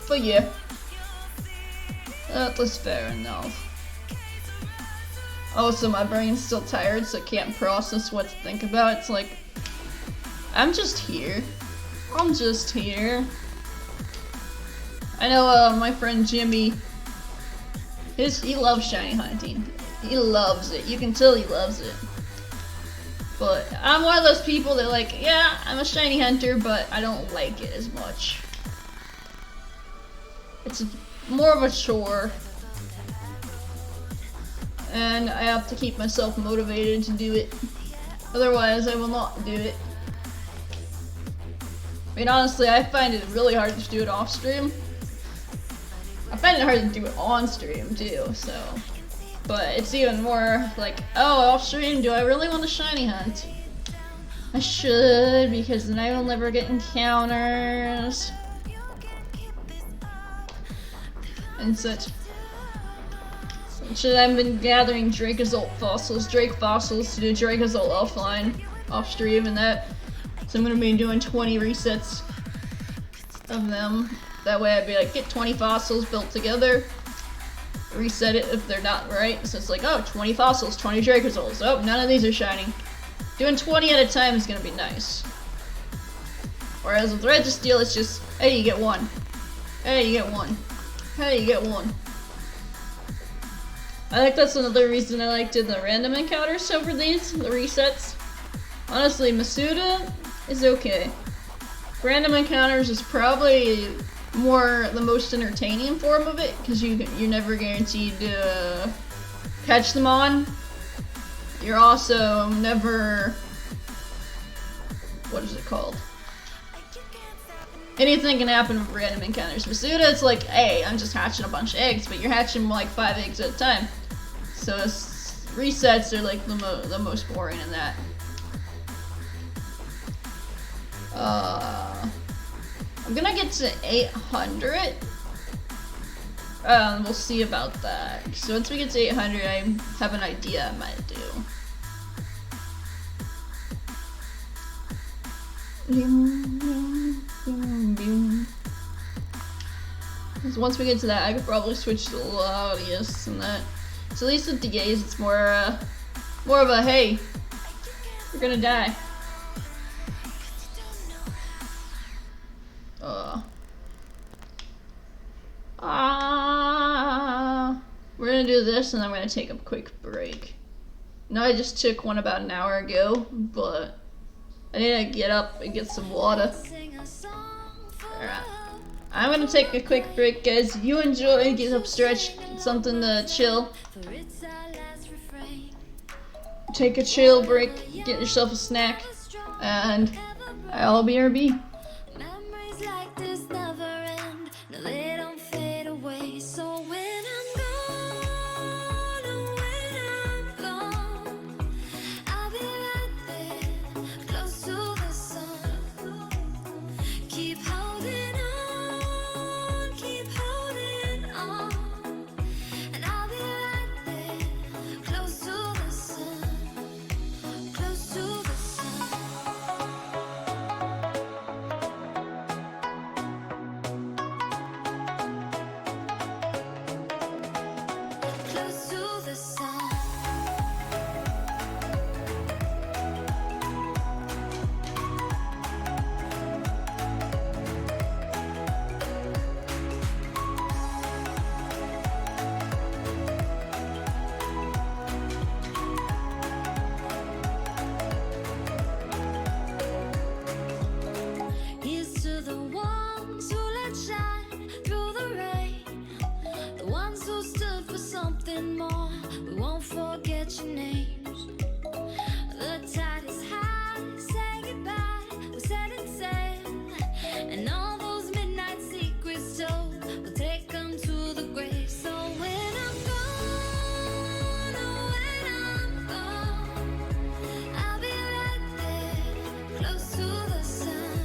But yeah, that was fair enough. Also, my brain's still tired, so I can't process what to think about. It's like, I'm just here. I'm just here. I know my friend Jimmy, he loves shiny hunting. He loves it. You can tell he loves it. But I'm one of those people that like, yeah, I'm a shiny hunter, but I don't like it as much. It's more of a chore. And I have to keep myself motivated to do it. Otherwise, I will not do it. I mean, honestly, I find it really hard to do it off stream. I find it hard to do it on stream too, so. But it's even more like, oh, off stream, do I really want to shiny hunt? I should, because then I will never get encounters. And such. Should I've been gathering Dracozolt fossils, Drake fossils to do Dracozolt offline, off stream, and that. So I'm gonna be doing 20 resets of them. That way I'd be like, get 20 fossils built together, reset it if they're not right. So it's like, oh, 20 fossils, 20 Dracozolts. Oh, none of these are shining. Doing 20 at a time is gonna be nice. Whereas with registeel, it's just, hey, you get one. Hey, you get one. Hey, you get one. I think that's another reason I like doing the random encounters over these, the resets. Honestly, Masuda is okay. Random encounters is probably more the most entertaining form of it, because you're never guaranteed to catch them on. You're also never, what is it called? Anything can happen with random encounters. Masuda, it's like, hey, I'm just hatching a bunch of eggs, but you're hatching like 5 eggs at a time. So resets are like the most boring in that. I'm gonna get to 800. We'll see about that. So once we get to 800, I have an idea I might do. Because once we get to that, I could probably switch to loudest and that. So at least with DAs, it's more of a, hey, you're gonna die. We're gonna do this and then we're gonna take a quick break. No, I just took one about an hour ago, but I need to get up and get some water. Alright. I'm gonna take a quick break, guys. You enjoy, get up, stretch, something to chill. Take a chill break, get yourself a snack, and I'll be RB. More. We won't forget your names. The tide is high, say goodbye. We set it sail, and all those midnight secrets told. We'll take them to the grave. So when I'm gone, oh, when I'm gone, I'll be right there, close to the sun.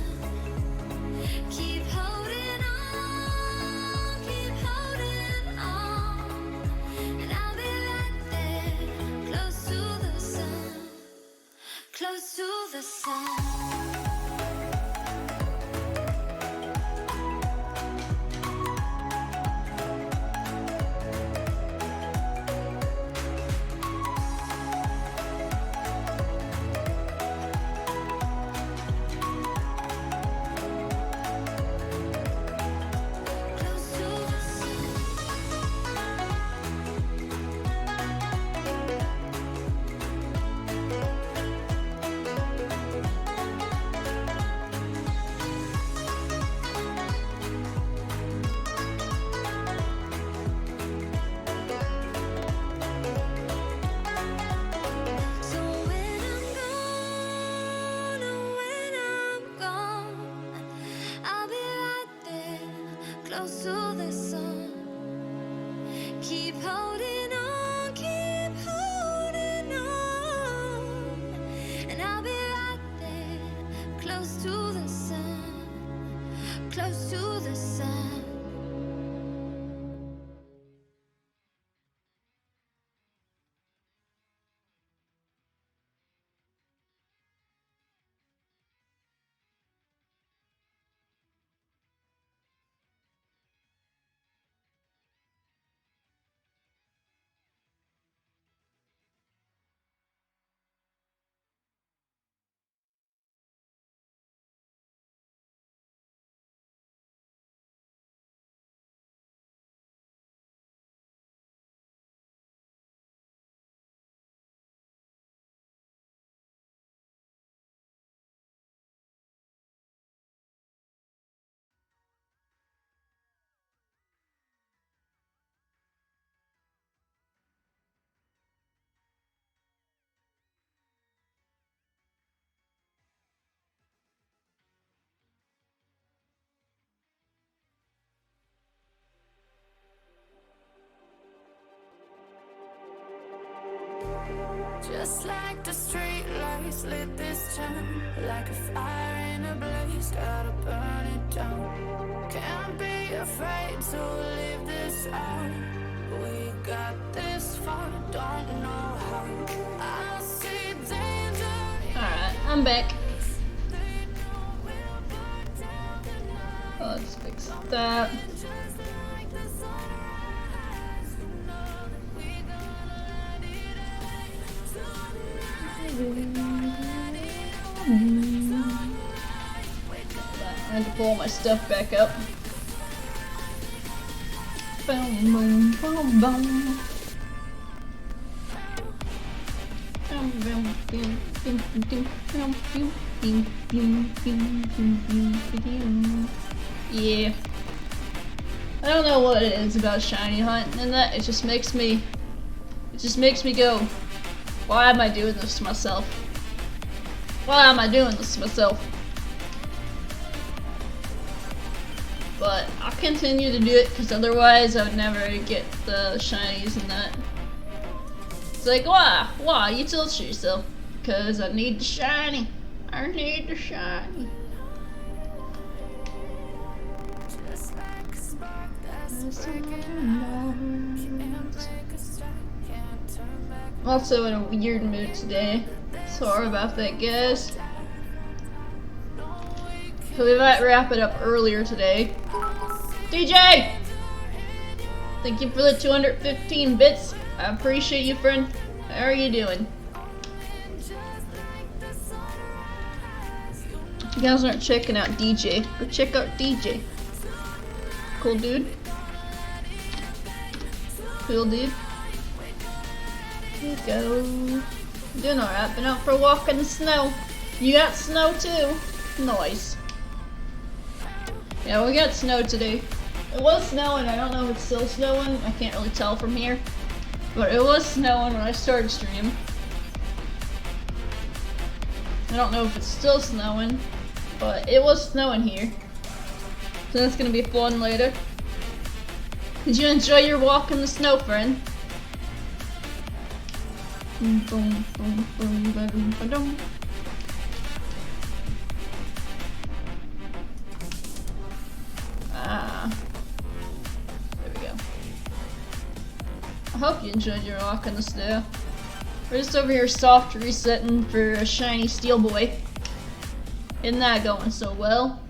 Keep holding on, keep holding on. And I'll be close to the sun. Keep holding on, keep holding on, and I'll be right there, close to the sun, close to the sun. Just like the street lights lit this town, like a fire in a blaze, gotta burn it down. Can't be afraid to leave this out. We got this far, don't know how. I see danger. Alright, I'm back. Let's fix that. I had to pull my stuff back up. Boom, boom, boom, boom. Yeah. I don't know what it is about shiny hunting and that it just makes me go, why am I doing this to myself? Why am I doing this to myself? But I'll continue to do it because otherwise I would never get the shinies and that. It's like, why? You torture yourself. Because I need the shiny. I need the shiny. I'm also in a weird mood today. Sorry about that, guys. So we might wrap it up earlier today. DJ! Thank you for the 215 bits. I appreciate you, friend. How are you doing? If you guys aren't checking out DJ, go check out DJ. Cool dude. Cool dude. Here you go. Doing alright. Been out for a walk in the snow. You got snow too? Nice. Yeah, we got snow today. It was snowing. I don't know if it's still snowing. I can't really tell from here. But it was snowing when I started stream. I don't know if it's still snowing, but it was snowing here. So that's gonna be fun later. Did you enjoy your walk in the snow, friend? There we go. I hope you enjoyed your walk in the snow. We're just over here soft resetting for a shiny steel boy. Isn't that going so well?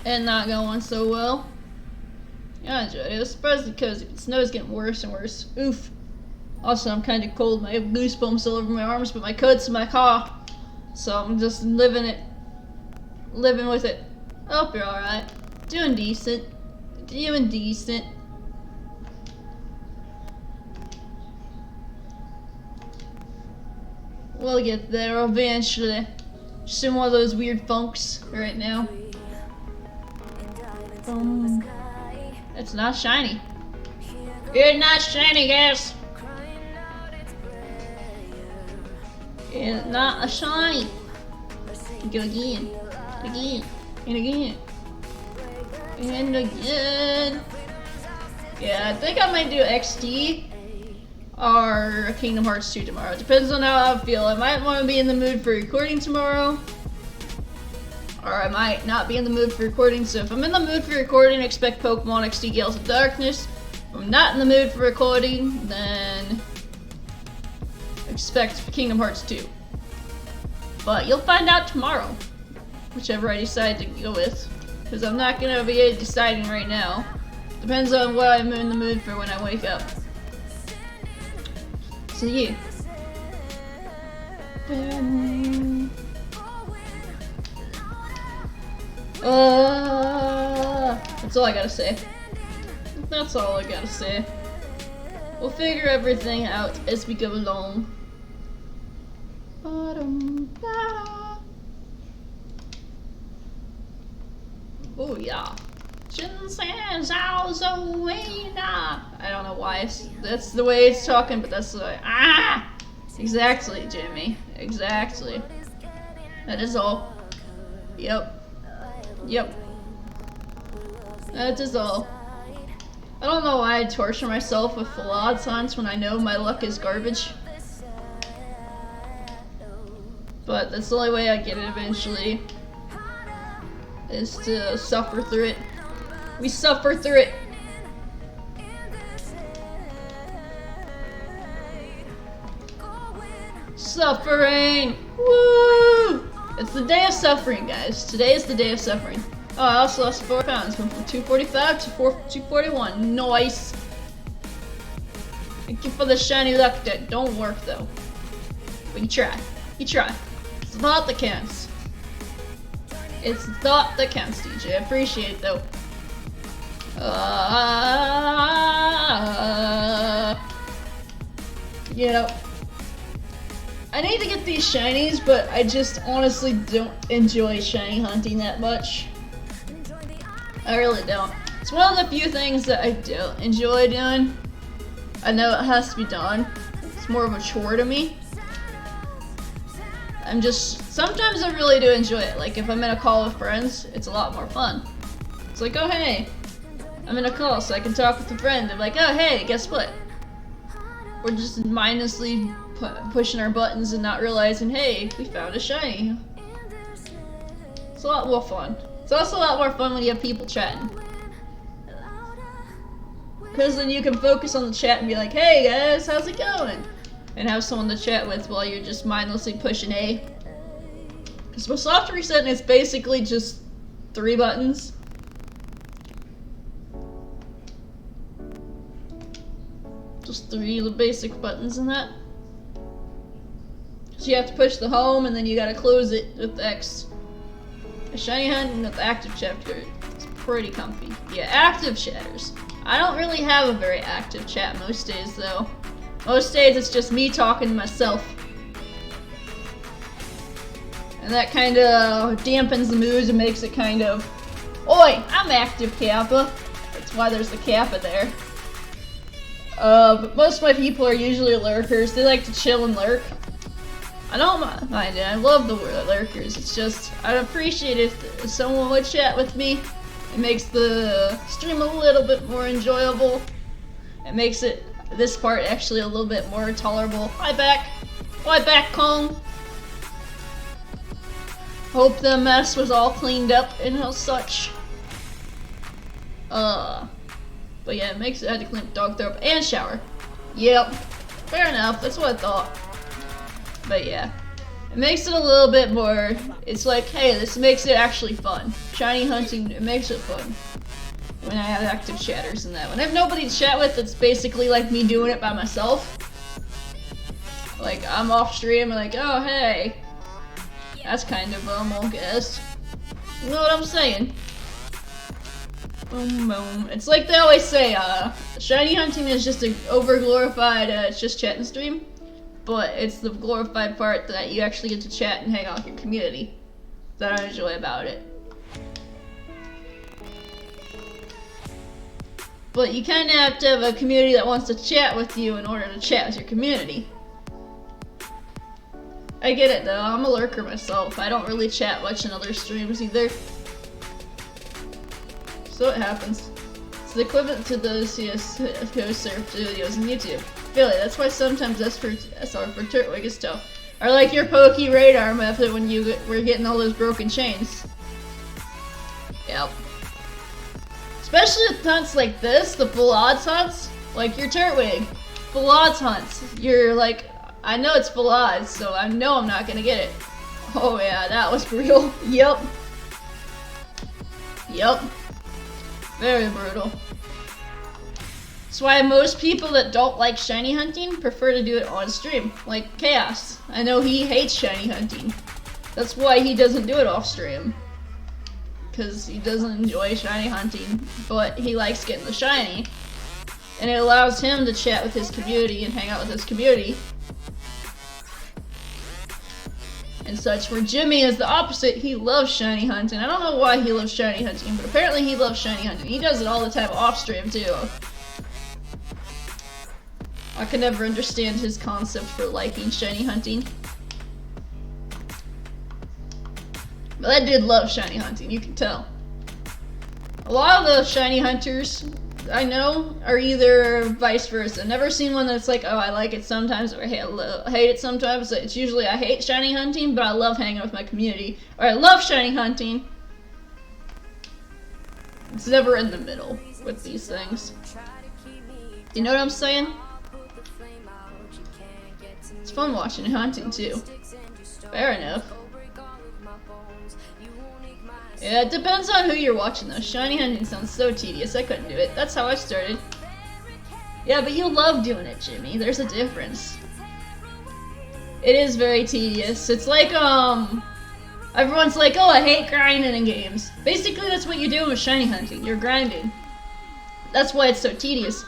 And not going so well. Yeah, I enjoyed it. It was surprisingly cozy. The snow's getting worse and worse. Oof. Also, I'm kind of cold. I have goosebumps all over my arms, but my coat's in my car. So I'm just living with it. I hope you're alright. Doing decent. Doing decent. We'll get there eventually. Just in one of those weird funks right now. It's not shiny. It's not shiny, guys. It's not a shiny. Go again. Again. And again. And again. Yeah, I think I might do XD or Kingdom Hearts 2 tomorrow. Depends on how I feel. I might want to be in the mood for recording tomorrow. Or I might not be in the mood for recording. So if I'm in the mood for recording, expect Pokemon XD Gales of Darkness. If I'm not in the mood for recording, then expect Kingdom Hearts 2. But you'll find out tomorrow. Whichever I decide to go with. Because I'm not going to be deciding right now. Depends on what I'm in the mood for when I wake up. So yeah. That's all I gotta say. That's all I gotta say. We'll figure everything out as we go along. Oh yeah. I don't know why that's the way it's talking, but that's the way. Exactly, Jimmy. Exactly. That is all. Yep. That is all. I don't know why I torture myself with full odds hunts when I know my luck is garbage. But that's the only way I get it eventually. Is to suffer through it. We suffer through it. Suffering! Woo! It's the day of suffering, guys. Today is the day of suffering. Oh, I also lost 4 pounds. Went from 245 to 241. Nice! Thank you for the shiny luck that don't work, though. But you try. You try. It's the thought that counts. It's the thought that counts, DJ. I appreciate it, though. You know, I need to get these shinies, but I just honestly don't enjoy shiny hunting that much. I really don't. It's one of the few things that I don't enjoy doing. I know it has to be done. It's more of a chore to me. Sometimes I really do enjoy it. Like if I'm in a call with friends, it's a lot more fun. It's like, oh hey, I'm in a call so I can talk with a friend. I'm like, oh hey, guess what? We're just mindlessly pushing our buttons and not realizing, hey, we found a shiny. It's a lot more fun. It's also a lot more fun when you have people chatting. Because then you can focus on the chat and be like, hey guys, how's it going? And have someone to chat with while you're just mindlessly pushing A. Because with soft reset, it's basically just 3 buttons. Just 3 basic buttons in that. So you have to push the home and then you gotta close it with X. A shiny hunt with active chapter. It's pretty comfy. Yeah, active chatters. I don't really have a very active chat most days though. Most days it's just me talking to myself. And that kind of dampens the mood and makes it kind of, oi, I'm active, Kappa. That's why there's the Kappa there. But most of my people are usually lurkers. They like to chill and lurk. I don't mind it. I love the lurkers. It's just, I'd appreciate if someone would chat with me. It makes the stream a little bit more enjoyable. It makes this part actually a little bit more tolerable. Hi back. Hi back, Kong. Hope the mess was all cleaned up and such. But yeah, it makes it, I had to clean the dog throw up and shower. Yep. Fair enough, that's what I thought. But yeah. It makes it a little bit more, it's like, hey, this makes it actually fun. Shiny hunting, it makes it fun. When I have active chatters and that. When I have nobody to chat with, it's basically like me doing it by myself. Like, I'm off stream and like, oh hey. That's kind of I guess. You know what I'm saying? Boom, boom. It's like they always say, shiny hunting is just an over-glorified, it's just chat and stream. But it's the glorified part that you actually get to chat and hang out with your community that I enjoy about it. But you kind of have to have a community that wants to chat with you in order to chat with your community. I get it though, I'm a lurker myself. I don't really chat much in other streams either. So it happens. It's the equivalent to the CSGO surf videos on YouTube. Really, that's why sometimes SR for registeel are like your pokey radar method when you were getting all those broken chains. Yep. Especially with hunts like this, the full odds hunts, like your Turtwig. Full odds hunts. You're like, I know it's full odds, so I know I'm not gonna get it. Oh yeah, that was brutal. Yep. Yep. Very brutal. That's why most people that don't like shiny hunting prefer to do it on stream. Like Chaos. I know he hates shiny hunting. That's why he doesn't do it off stream. Because he doesn't enjoy shiny hunting, but he likes getting the shiny. And it allows him to chat with his community and hang out with his community. And such, where Jimmy is the opposite. He loves shiny hunting. I don't know why he loves shiny hunting, but apparently he loves shiny hunting. He does it all the time off stream too. I can never understand his concept for liking shiny hunting. But that dude loves shiny hunting, you can tell. A lot of the shiny hunters I know are either vice versa. Never seen one that's like, oh, I like it sometimes, or I hate it sometimes. It's usually I hate shiny hunting, but I love hanging out with my community. Or I love shiny hunting. It's never in the middle with these things. You know what I'm saying? It's fun watching hunting too. Fair enough. Yeah, it depends on who you're watching though. Shiny hunting sounds so tedious, I couldn't do it. That's how I started. Yeah, but you love doing it, Jimmy. There's a difference. It is very tedious. It's like, everyone's like, oh, I hate grinding in games. Basically, that's what you're doing with shiny hunting. You're grinding. That's why it's so tedious.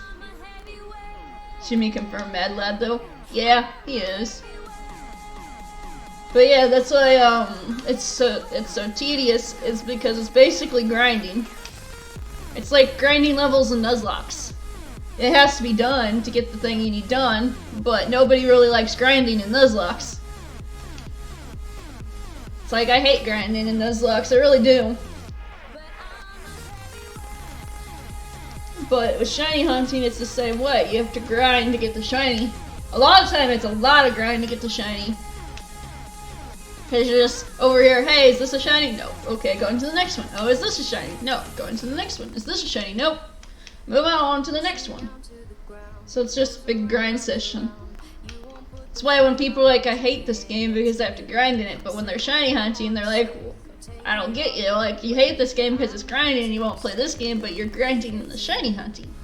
Jimmy confirmed Mad Lad though. Yeah, he is. But yeah, that's why it's so tedious. It's because it's basically grinding. It's like grinding levels in Nuzlocke. It has to be done to get the thing you need done, but nobody really likes grinding in Nuzlocke. It's like I hate grinding in Nuzlocke, I really do. But with shiny hunting, it's the same way. You have to grind to get the shiny. A lot of time, it's a lot of grind to get the shiny. Because you're just over here, hey, is this a shiny? No. Okay, going to the next one. Oh, is this a shiny? No. Going to the next one. Is this a shiny? Nope. Move on to the next one. So it's just a big grind session. That's why when people are like, I hate this game because I have to grind in it, but when they're shiny hunting, they're like, I don't get you. Like, you hate this game because it's grinding and you won't play this game, but you're grinding in the shiny hunting.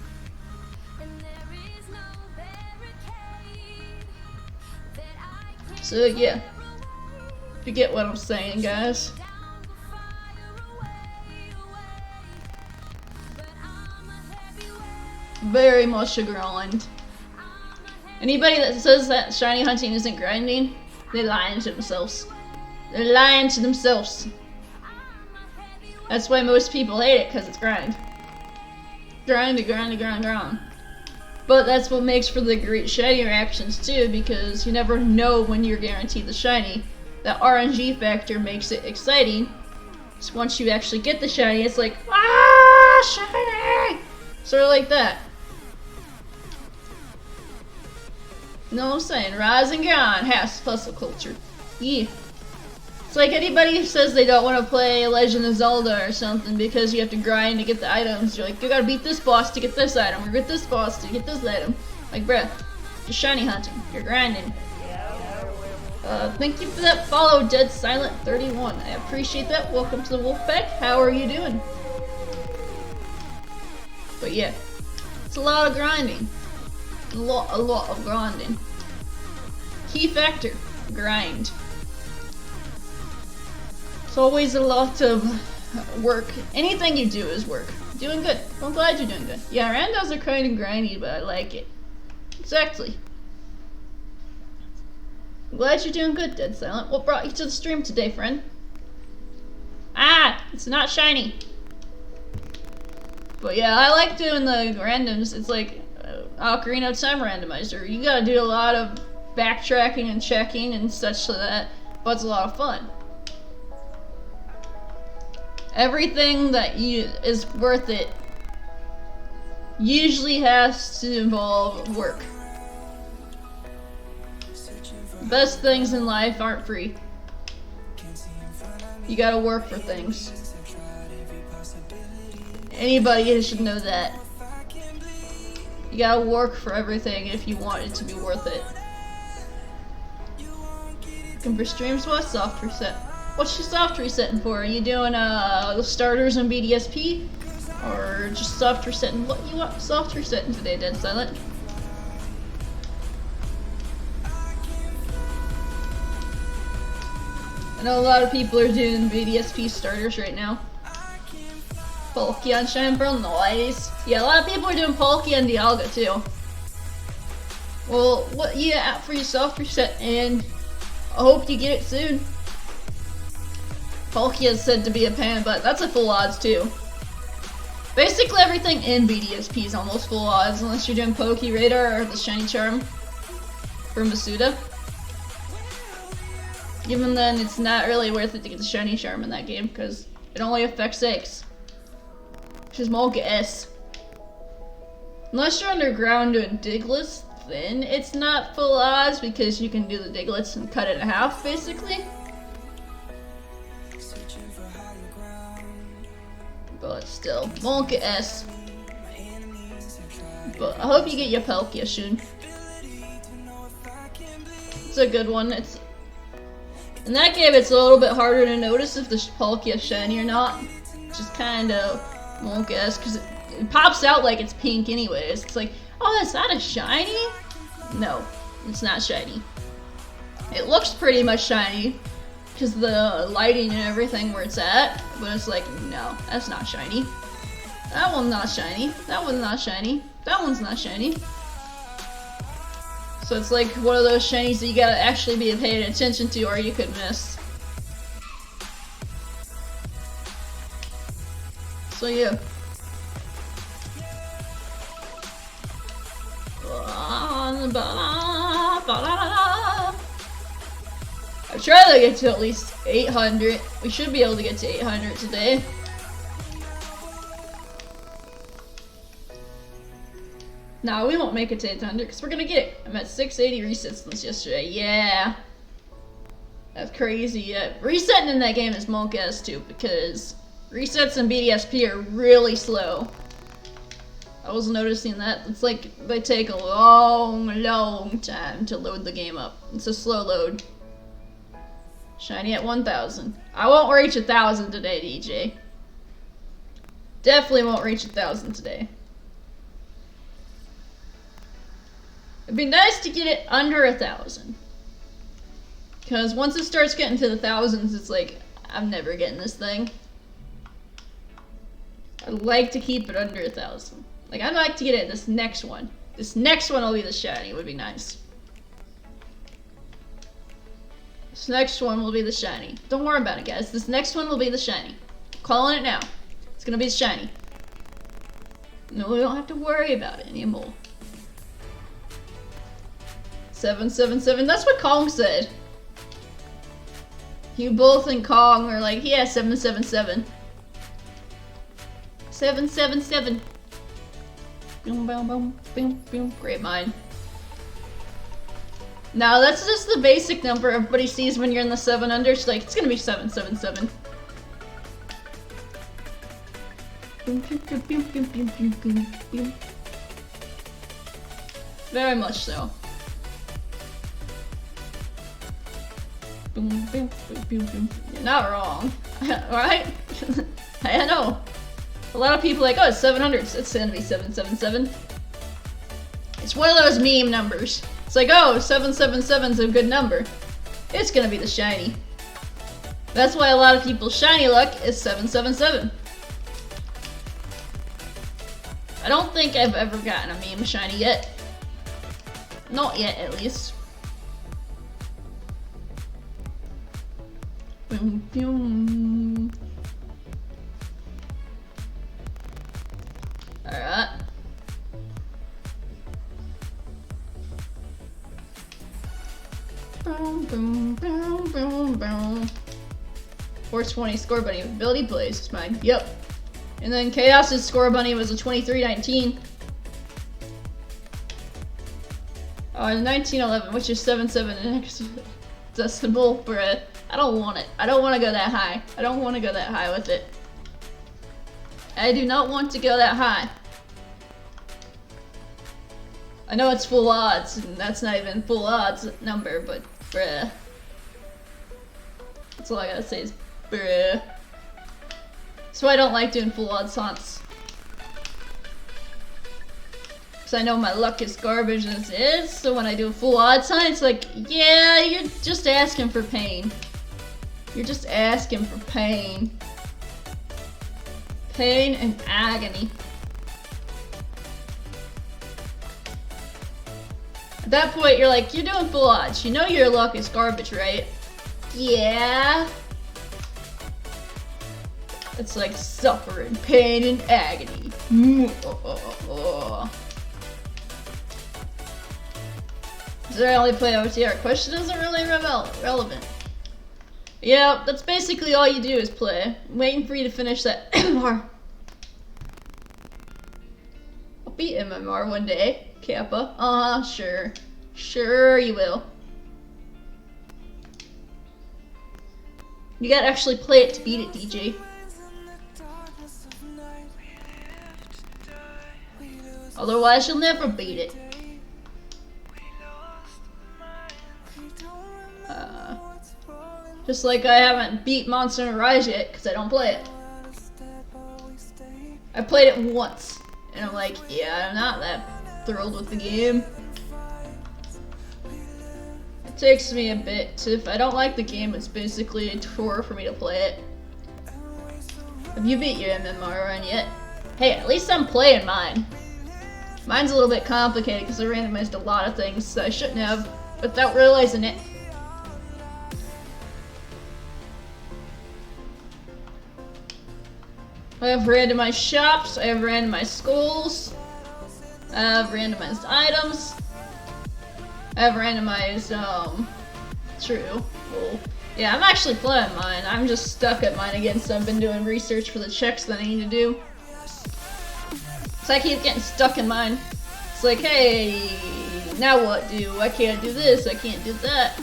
So, yeah. You get what I'm saying, guys. Very much a grind. Anybody that says that shiny hunting isn't grinding, they're lying to themselves. They're lying to themselves. That's why most people hate it, because it's grind. Grind. But that's what makes for the great shiny reactions too, because you never know when you're guaranteed the shiny. That RNG factor makes it exciting. So once you actually get the shiny, it's like, ah, shiny! Sort of like that. You know what I'm saying? Rise and grind, hustle culture. Yeah. It's like anybody who says they don't want to play Legend of Zelda or something because you have to grind to get the items. You're like, you gotta beat this boss to get this item, or get this boss to get this item. Like, bruh, you're shiny hunting. You're grinding. Thank you for that follow, Dead Silent 31. I appreciate that. Welcome to the Wolfpack. How are you doing? But yeah, it's a lot of grinding. A lot of grinding. Key factor, grind. It's always a lot of work. Anything you do is work. Doing good. I'm glad you're doing good. Yeah, randos are kind of grindy, but I like it. Exactly. Glad you're doing good, Dead Silent. What brought you to the stream today, friend? Ah, it's not shiny. But yeah, I like doing the randoms. It's like Ocarina of Time randomizer. You gotta do a lot of backtracking and checking and such like that, but it's a lot of fun. everything that is worth it usually has to involve work. Best things in life aren't free. You gotta work for things. Anybody should know that. You gotta work for everything if you want it to be worth it. Looking for streams? What soft reset? What's your soft resetting for? Are you doing starters and BDSP? Or just soft resetting? What you want soft resetting today, Dead Silent? I know a lot of people are doing BDSP starters right now. Palkia and Shine Pearl, nice. Yeah, a lot of people are doing Palkia and Dialga too. Well, what you at for your soft reset, and I hope you get it soon. Palkia is said to be a pain, but that's a full odds too. Basically everything in BDSP is almost full odds, unless you're doing Poke Radar or the Shiny Charm from Masuda. Even then, it's not really worth it to get the Shiny Charm in that game, because it only affects 6. Which is more guess. Unless you're underground doing Diglets, then it's not full odds, because you can do the Diglets and cut it in half, basically. But still, won't get S. But I hope you get your Palkia soon. It's a good one. It's in that game. It's a little bit harder to notice if the Palkia is shiny or not. Just kind of won't guess because it pops out like it's pink anyways. It's like, oh, is that a shiny? No, it's not shiny. It looks pretty much shiny because the lighting and everything where it's at, but it's like, no, that's not shiny. That one's not shiny. That one's not shiny. That one's not shiny. So it's like one of those shinies that you gotta actually be paying attention to or you could miss. So yeah. I try to get to at least 800. We should be able to get to 800 today. No, we won't make it to 800 because we're gonna get it. I'm at 680 resets since yesterday. Yeah. That's crazy. Yeah. Resetting in that game is monk ass too because resets in BDSP are really slow. I was noticing that. It's like they take a long time to load the game up. It's a slow load. Shiny at 1,000. I won't reach 1,000 today, DJ. Definitely won't reach 1,000 today. It'd be nice to get it under 1,000. Because once it starts getting to the thousands, it's like, I'm never getting this thing. I'd like to keep it under 1,000. Like, I'd like to get it this next one. This next one will be the shiny, would be nice. This next one will be the shiny. Don't worry about it, guys. This next one will be the shiny. I'm calling it now. It's gonna be the shiny. No, we don't have to worry about it anymore. 777. That's what Kong said. You both and Kong are like, yeah, 777. 777. Boom, boom, boom, boom, boom. Great mind. No, that's just the basic number everybody sees when you're in the 7 under. It's like, it's gonna be 777. Very much so. You're not wrong. Right? I know. A lot of people are like, oh, it's 700. It's gonna be 777. It's one of those meme numbers. It's like, oh, 777 is a good number. It's gonna be the shiny. That's why a lot of people's shiny luck is 777. I don't think I've ever gotten a meme shiny yet. Not yet, at least. Boom, boom. Alright. Boom, boom, boom, boom, boom. 420 score bunny with ability plays is mine. Yep. And then Chaos's score bunny was a 2319. 1911, which is 77 next decimal, bruh. I don't want it. I don't want to go that high. I don't want to go that high with it. I do not want to go that high. I know it's full odds, and that's not even full odds number, but bruh. That's all I gotta say is bruh. That's why I don't like doing full odds haunts. Because I know my luck is garbage as it is, so when I do a full odds hunt, it's like, yeah, you're just asking for pain. You're just asking for pain. Pain and agony. At that point, you're like, you're doing full odds. You know your luck is garbage, right? Yeah. It's like suffering, pain, and agony. Is there only play OTR? Question isn't really relevant. Yeah, that's basically all you do is play. I'm waiting for you to finish that MMR. I'll beat MMR one day, Kappa. Sure. Sure you will. You gotta actually play it to beat it, DJ. Otherwise, you'll never beat it. Just like I haven't beat Monster Hunter Rise yet, because I don't play it. I played it once, and I'm like, yeah, I'm not that thrilled with the game. It takes me a bit to, if I don't like the game, it's basically a chore for me to play it. Have you beat your MMR run yet? Hey, at least I'm playing mine. Mine's a little bit complicated because I randomized a lot of things that I shouldn't have without realizing it. I have randomized shops, I have randomized schools, I have randomized items, I have randomized, true. Well, yeah, I'm actually playing mine. I'm just stuck at mine again, so I've been doing research for the checks that I need to do. So I keep getting stuck in mine. It's like, hey, now what do? I can't do this, I can't do that.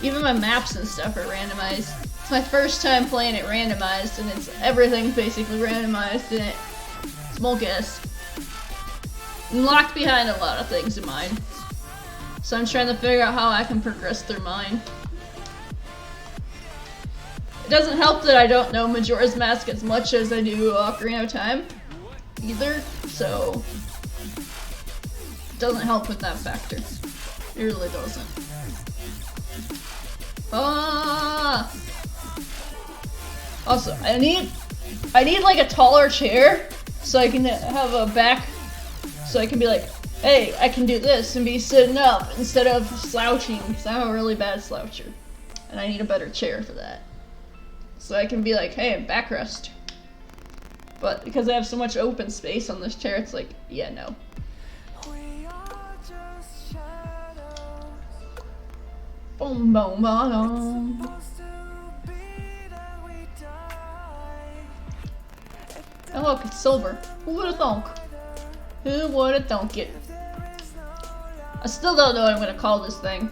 Even my maps and stuff are randomized. It's my first time playing it randomized, and it's everything basically randomized in it. Small guess. I'm locked behind a lot of things in mine. So I'm trying to figure out how I can progress through mine. It doesn't help that I don't know Majora's Mask as much as I do Ocarina of Time either, so it doesn't help with that factor. It really doesn't. Also, I need like a taller chair so I can have a back, so I can be like, hey, I can do this and be sitting up instead of slouching, because I'm a really bad sloucher, and I need a better chair for that. So I can be like, hey, backrest. But because I have so much open space on this chair, it's like, yeah, no. Boom, boom, boom. Oh look, it's silver. Who would've thunk? Who would've thunk it? I still don't know what I'm gonna call this thing.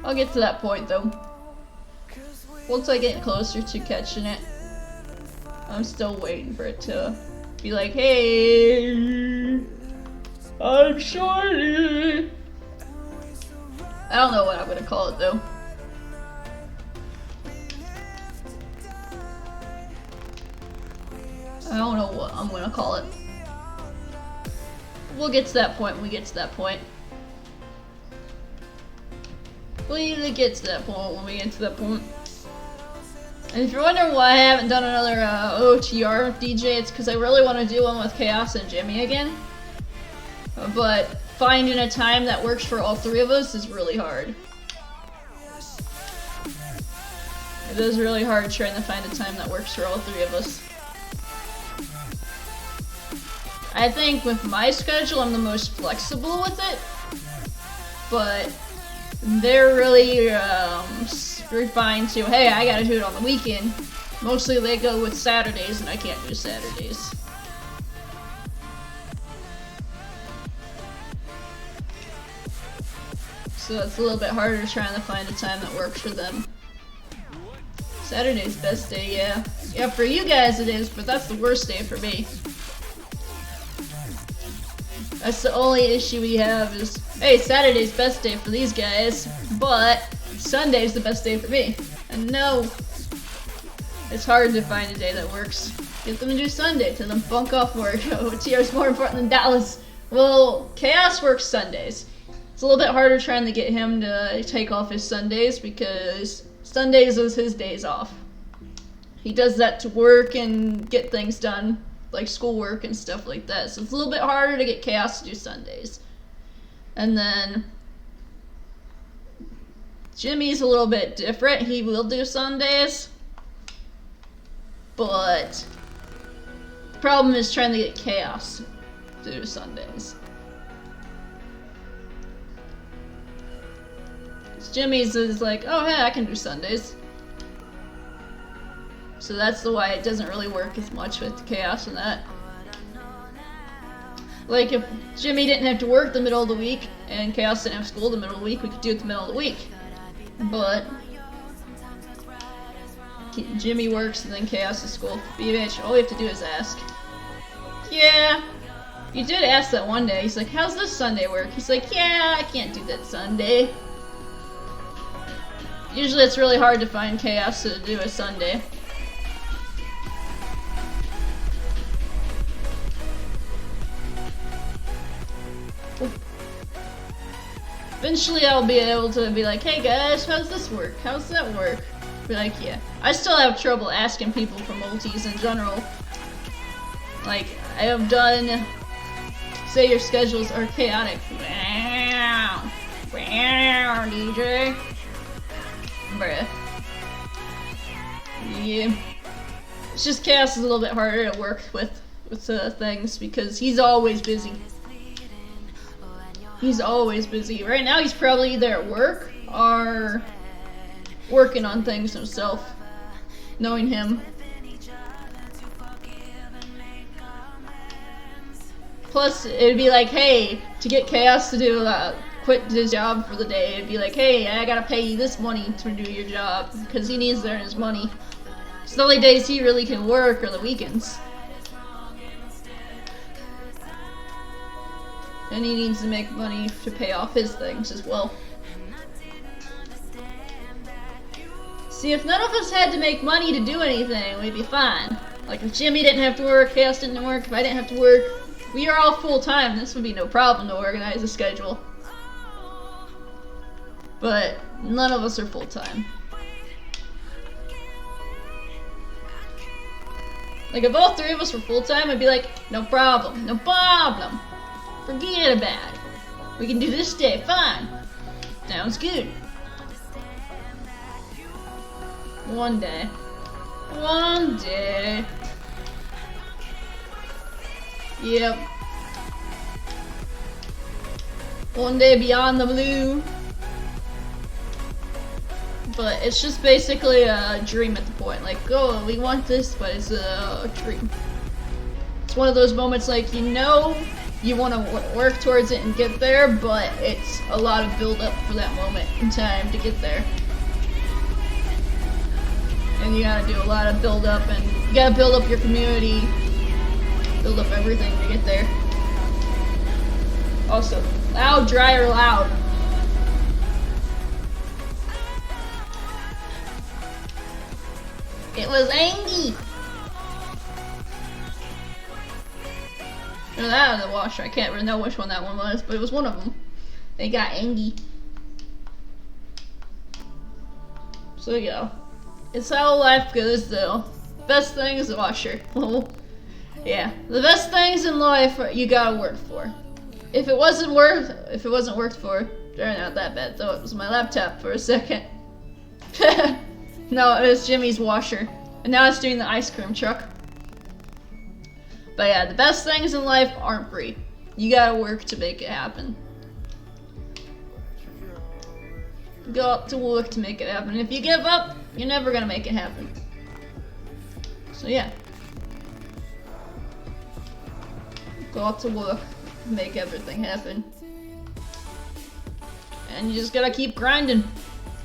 I'll get to that point though. Once I get closer to catching it. I'm still waiting for it to be like, hey, I'm shiny. I don't know what I'm gonna call it though. I don't know what I'm gonna call it. We'll get to that point when we get to that point. We'll usually get to that point when we get to that point. And if you're wondering why I haven't done another OTR DJ, it's because I really want to do one with Chaos and Jimmy again. But finding a time that works for all three of us is really hard. It is really hard trying to find a time that works for all three of us. I think with my schedule, I'm the most flexible with it, but they're really refined to, hey, I gotta do it on the weekend. Mostly they go with Saturdays, and I can't do Saturdays. So it's a little bit harder trying to find a time that works for them. Saturday's best day, yeah. Yeah, for you guys it is, but that's the worst day for me. That's the only issue we have is, hey, Saturday's best day for these guys, but Sunday's the best day for me. And no, it's hard to find a day that works. Get them to do Sunday, tell them bunk off work. OTR is more important than Dallas. Well, Chaos works Sundays. It's a little bit harder trying to get him to take off his Sundays because Sundays is his days off. He does that to work and get things done, like schoolwork and stuff like that. So it's a little bit harder to get Chaos to do Sundays. And then Jimmy's a little bit different. He will do Sundays, but the problem is trying to get Chaos to do Sundays. Jimmy's is like, oh hey, I can do Sundays. So that's why it doesn't really work as much with Chaos and that. Like if Jimmy didn't have to work the middle of the week and Chaos didn't have school the middle of the week, we could do it the middle of the week. But Jimmy works and then Chaos is school. BH, all we have to do is ask. Yeah, you did ask that one day. He's like, how's this Sunday work? He's like, yeah, I can't do that Sunday. Usually it's really hard to find Chaos to do a Sunday. Eventually I'll be able to be like, hey guys, how's this work? How's that work? Be like, yeah. I still have trouble asking people for multis in general. Like, I have done, say your schedules are chaotic. Wow, wow, DJ. Bruh. Yeah. It's just Chaos is a little bit harder to work with things because he's always busy. He's always busy. Right now he's probably either at work or working on things himself, knowing him. Plus, it'd be like, hey, to get Chaos to do quit his job for the day, it'd be like, hey, I gotta pay you this money to do your job, because he needs to earn his money. So the only days he really can work are the weekends. And he needs to make money to pay off his things as well. See, if none of us had to make money to do anything, we'd be fine. Like if Jimmy didn't have to work, Chaos didn't work, if I didn't have to work, we are all full-time, this would be no problem to organize a schedule. But none of us are full-time. Like if all three of us were full-time, I'd be like, no problem, no problem. Forget about it. We can do this day, fine. Sounds good. One day. One day. Yep. One day beyond the blue. But it's just basically a dream at the point. Like, oh, we want this, but it's a dream. It's one of those moments like, you know, you want to work towards it and get there, but it's a lot of build up for that moment in time to get there. And you gotta do a lot of build up, and you gotta build up your community, build up everything to get there. Also, loud, dry, or loud. It was Angie. No, that was the washer. I can't really know which one that one was, but it was one of them. They got Angie. So yeah, it's how life goes though. Best thing is the washer. Yeah, the best things in life you gotta work for. If it wasn't worked for, they're not that bad though. It was my laptop for a second. No, it was Jimmy's washer, and now it's doing the ice cream truck. But yeah, the best things in life aren't free. You gotta work to make it happen. Got to work to make it happen. If you give up, you're never gonna make it happen. So yeah. Got to work to make everything happen. And you just gotta keep grinding.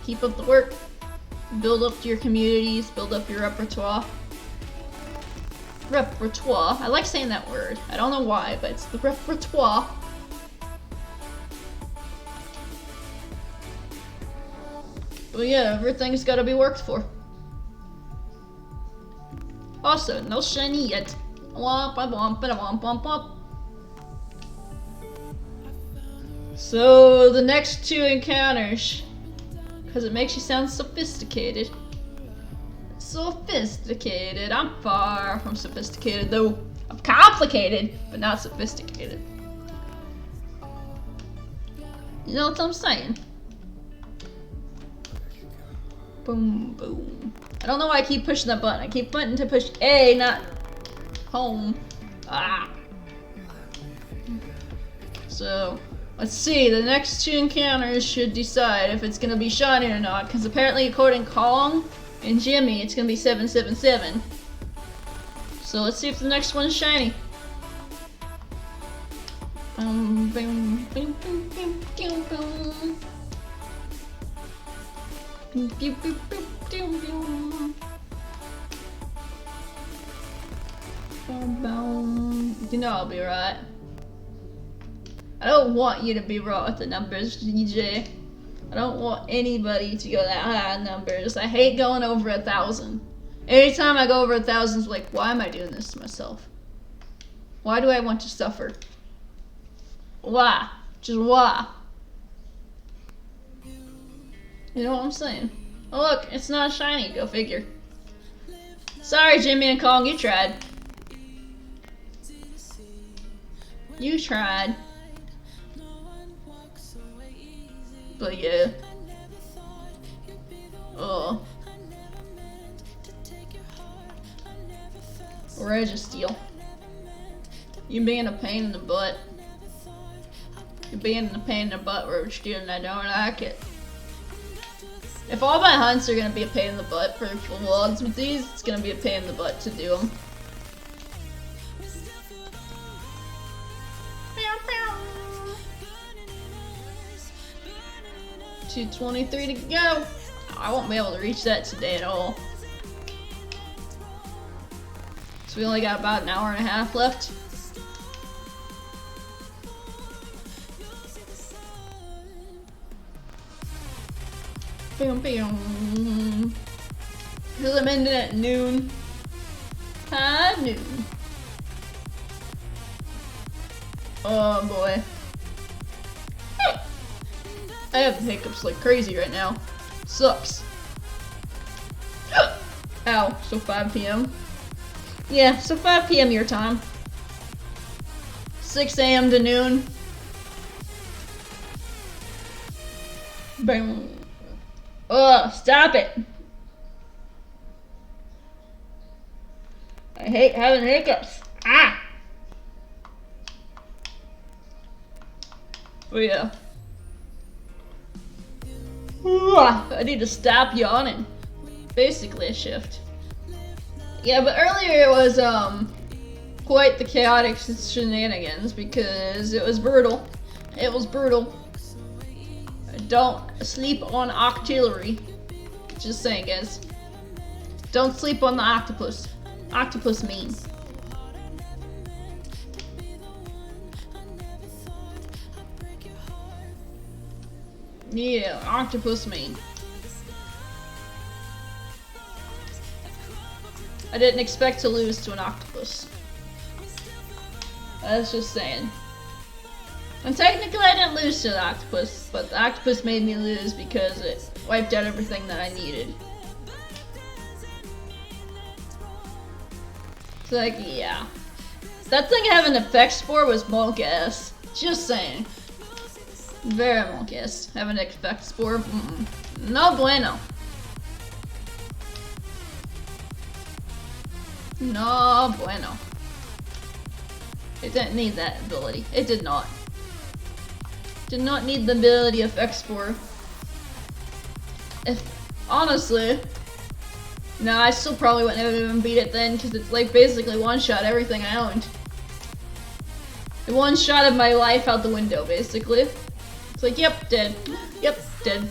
Keep up the work. Build up your communities, build up your repertoire. Repertoire. I like saying that word. I don't know why, but it's the repertoire. But yeah, everything's gotta be worked for. Also, no shiny yet. Womp womp womp womp womp. So the next 2 encounters, because it makes you sound sophisticated. Sophisticated. I'm far from sophisticated, though. I'm complicated, but not sophisticated. You know what I'm saying? Boom, boom. I don't know why I keep pushing that button. I keep button to push A, not home. Ah. So, let's see. The next 2 encounters should decide if it's gonna be shiny or not. Because apparently, according to Kong and Jimmy, it's gonna be 777. So let's see if the next one's shiny. Boom, boom, boom, boom, boom, boom, boom. Boom, boom, boom, boom, boom. Boom, boom. You know I'll be right. I don't want you to be right with the numbers, DJ. I don't want anybody to go that high on numbers. I hate going over 1,000. Anytime I go over 1,000, it's like, why am I doing this to myself? Why do I want to suffer? Why? Just why? You know what I'm saying? Oh look, it's not shiny. Go figure. Sorry, Jimmy and Kong, you tried. You tried. But yeah. Oh. Registeel. You being a pain in the butt. You're being a pain in the butt, Registeel, and I don't like it. If all my hunts are gonna be a pain in the butt for vlogs with these, it's gonna be a pain in the butt to do them. 2:23 to go. I won't be able to reach that today at all. So we only got about an hour and a half left. Boom, boom. Because I'm ending at noon. High noon. Oh boy. I have hiccups like crazy right now. Sucks. Ow, so 5 p.m. Yeah, so 5 p.m. your time. 6 a.m. to noon. Boom. Ugh, stop it. I hate having hiccups. Ah! Oh yeah. I need to stop yawning. Basically a shift. Yeah, but earlier it was quite the chaotic shenanigans because it was brutal. It was brutal. Don't sleep on octillery. Just saying, guys. Don't sleep on the octopus. Octopus mean. Yeah, octopus mean. I didn't expect to lose to an octopus. I was just saying. And technically I didn't lose to the octopus, but the octopus made me lose because it wiped out everything that I needed. It's like, yeah. That thing having effect spore was monk ass. Just saying. Very monk ass. Having effect spore. No bueno. No bueno. It didn't need that ability. It did not. Did not need the ability of X4. if honestly, no, I still probably wouldn't have even beat it then, because it's like basically one-shot everything I owned. The one shot of my life out the window, basically. It's like, yep, dead. Yep, dead.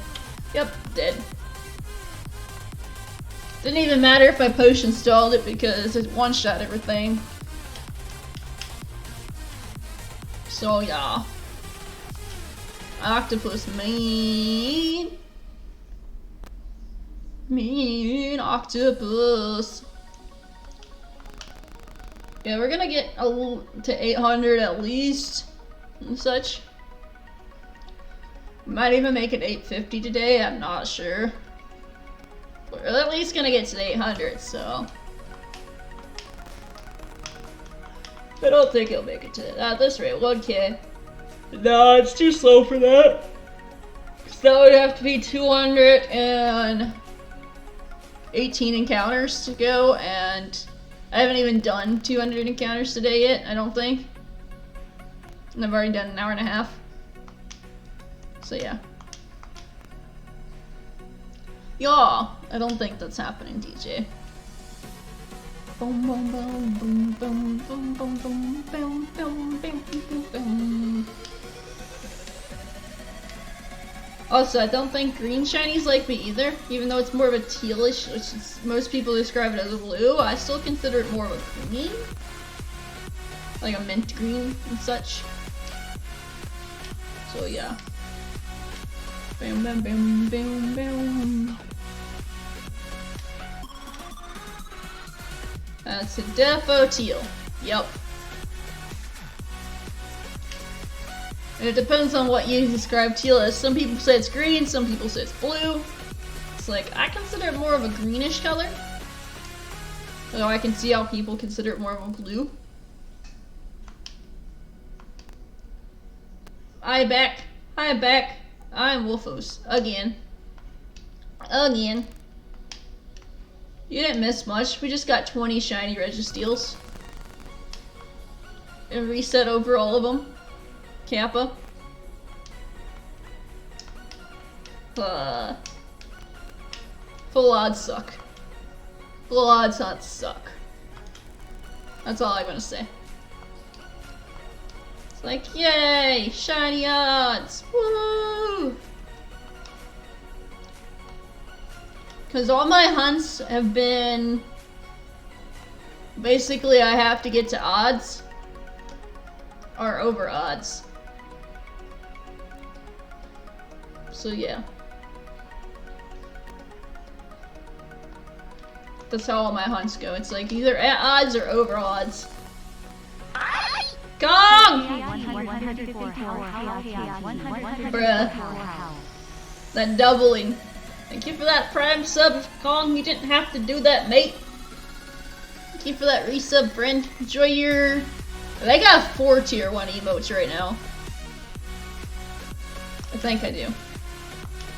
Yep, dead. Didn't even matter if I potion stalled it because it one-shot everything. So yeah. Octopus mean. Mean octopus. Yeah, we're gonna get to 800 at least and such. Might even make it 850 today, I'm not sure. We're at least gonna get to 800, so. I don't think he'll make it to at this rate, 1K. No, it's too slow for that. So that would have to be 218 encounters to go, and I haven't even done 200 encounters today yet, I don't think. And I've already done an hour and a half. So yeah. Yeah, I don't think that's happening, DJ. Boom, boom, boom, boom, boom, boom, boom, boom, boom, boom, boom, boom, boom. Also, I don't think green shinies like me either, even though it's more of a tealish, which is, most people describe it as a blue. I still consider it more of a green, like a mint green and such. So yeah. Bam, bam, bam, bam, bam. That's a defo teal. Yep. And it depends on what you describe teal as. Some people say it's green, some people say it's blue. It's like, I consider it more of a greenish color. Although I can see how people consider it more of a blue. Hi back. Hi back. I'm Wolfos. Again. Again. You didn't miss much. We just got 20 shiny registeels. And reset over all of them. Kappa. Full odds suck. Full odds suck. That's all I'm gonna say. It's like, yay! Shiny odds! Woo! Because all my hunts have been... Basically, I have to get to odds. Or over odds. So yeah. That's how all my hunts go. It's like either at odds or over odds. Gong! Bruh. That doubling. Thank you for that prime sub, Kong. You didn't have to do that, mate. Thank you for that resub, friend. Enjoy your... I got 4 tier 1 emotes right now. I think I do.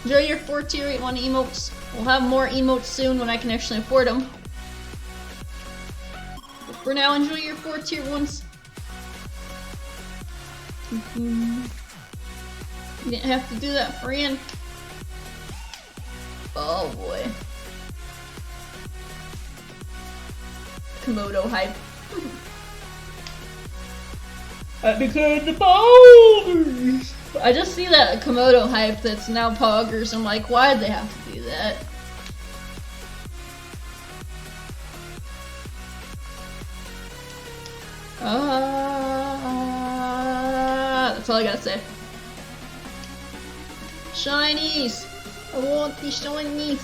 Enjoy your 4 tier 1 emotes. We'll have more emotes soon when I can actually afford them. But for now, enjoy your 4 tier 1s. You didn't have to do that, friend. Oh boy. Komodo hype. I declared the poggers! I just see that Komodo hype that's now poggers. I'm like, why'd they have to do that? That's all I gotta say. Shinies! I want these shinies!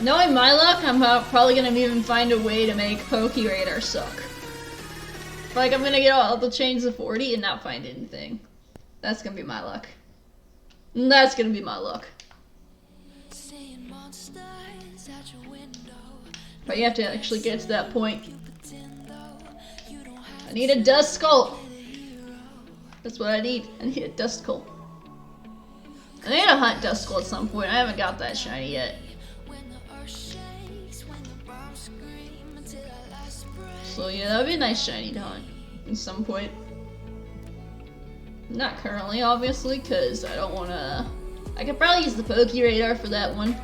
Knowing my luck, I'm probably gonna even find a way to make Pokeradar suck. Like, I'm gonna get all the chains of 40 and not find anything. That's gonna be my luck. That's gonna be my luck. But you have to actually get to that point. I need a Duskull! That's what I need. I need a Duskull. I need to hunt Duskull at some point. I haven't got that shiny yet. So yeah, that would be a nice shiny to hunt at some point. Not currently, obviously, because I don't want to I could probably use the Poke Radar for that one.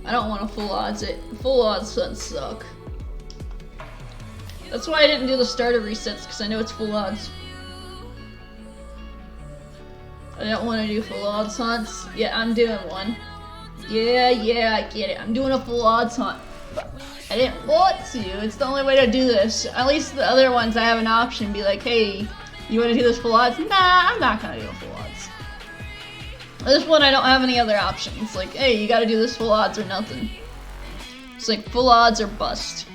I don't want to full odds it. Full odds doesn't suck. That's why I didn't do the starter resets, because I know it's full odds. I don't want to do full odds hunts. Yeah, I'm doing one. Yeah, I get it. I'm doing a full odds hunt. But I didn't want to. It's the only way to do this. At least the other ones I have an option. Be like, hey, you want to do this full odds? Nah, I'm not going to do a full odds. This one I don't have any other options. Like, hey, you got to do this full odds or nothing. It's like full odds or bust.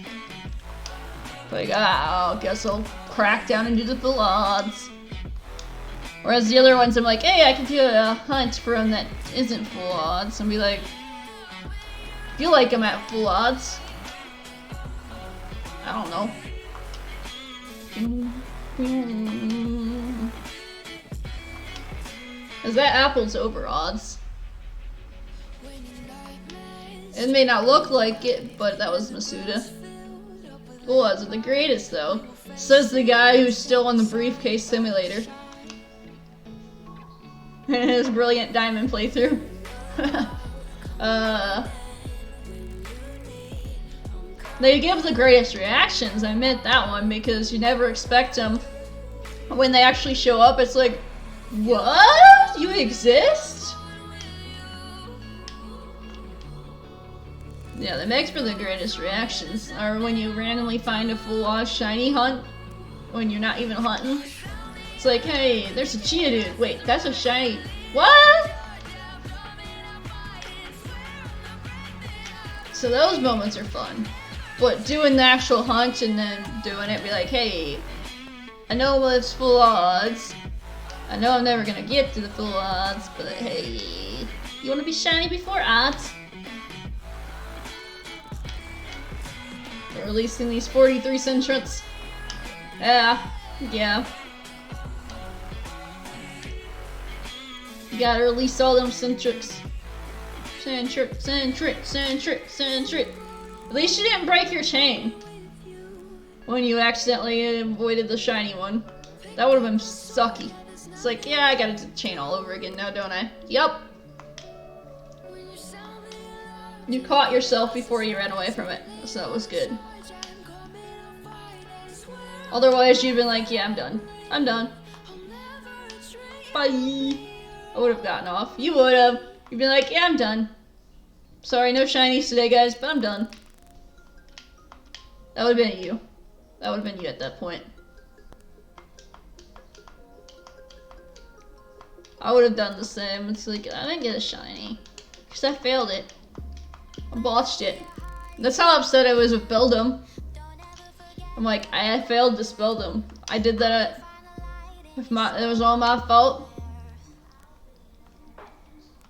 Like, I guess I'll crack down and do the full odds. Whereas the other ones, I'm like, hey, I can do a hunt for them that isn't full odds. And be like, feel like I'm at full odds. I don't know. Is that apple's over odds? It may not look like it, but that was Masuda. Full odds are the greatest, though. Says the guy who's still on the briefcase simulator. In his brilliant diamond playthrough. They give the greatest reactions, I meant that one, because you never expect them. When they actually show up, it's like, what? You exist? Yeah, that makes for the greatest reactions. Or when you randomly find a full shiny hunt, when you're not even hunting. It's like, hey, there's a Geodude. Wait, that's a shiny. What? So those moments are fun. But doing the actual hunt and then doing it, be like, hey, I know it's full odds. I know I'm never gonna get to the full odds, but hey, you wanna be shiny before odds? They're releasing these 43 Centrets. Yeah. You gotta release all them Centrets. Centrit. At least you didn't break your chain when you accidentally avoided the shiny one. That would have been sucky. It's like, yeah, I gotta do the chain all over again now, don't I? Yup. You caught yourself before you ran away from it, so that was good. Otherwise, you'd been like, yeah, I'm done. Bye. I would have gotten off. You would have. You'd be like, yeah, I'm done. Sorry, no shinies today, guys, but I'm done. That would have been you. That would have been you at that point. I would have done the same. It's like, I didn't get a shiny. Because I failed it. I botched it. That's how upset I was with Beldum. I'm like, I failed to spell them. I did that. It was all my fault.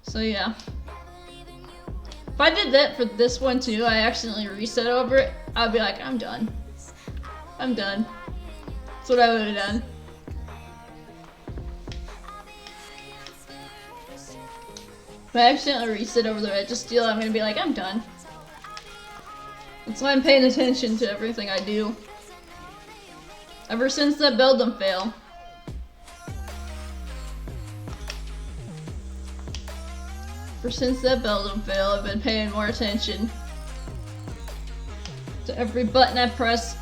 So yeah. If I did that for this one too, I accidentally reset over it, I'd be like, I'm done. That's what I would have done. If I accidentally reset over the registeel, I'm gonna be like, I'm done. That's why I'm paying attention to everything I do. Ever since that Beldum fail. I've been paying more attention to every button I press,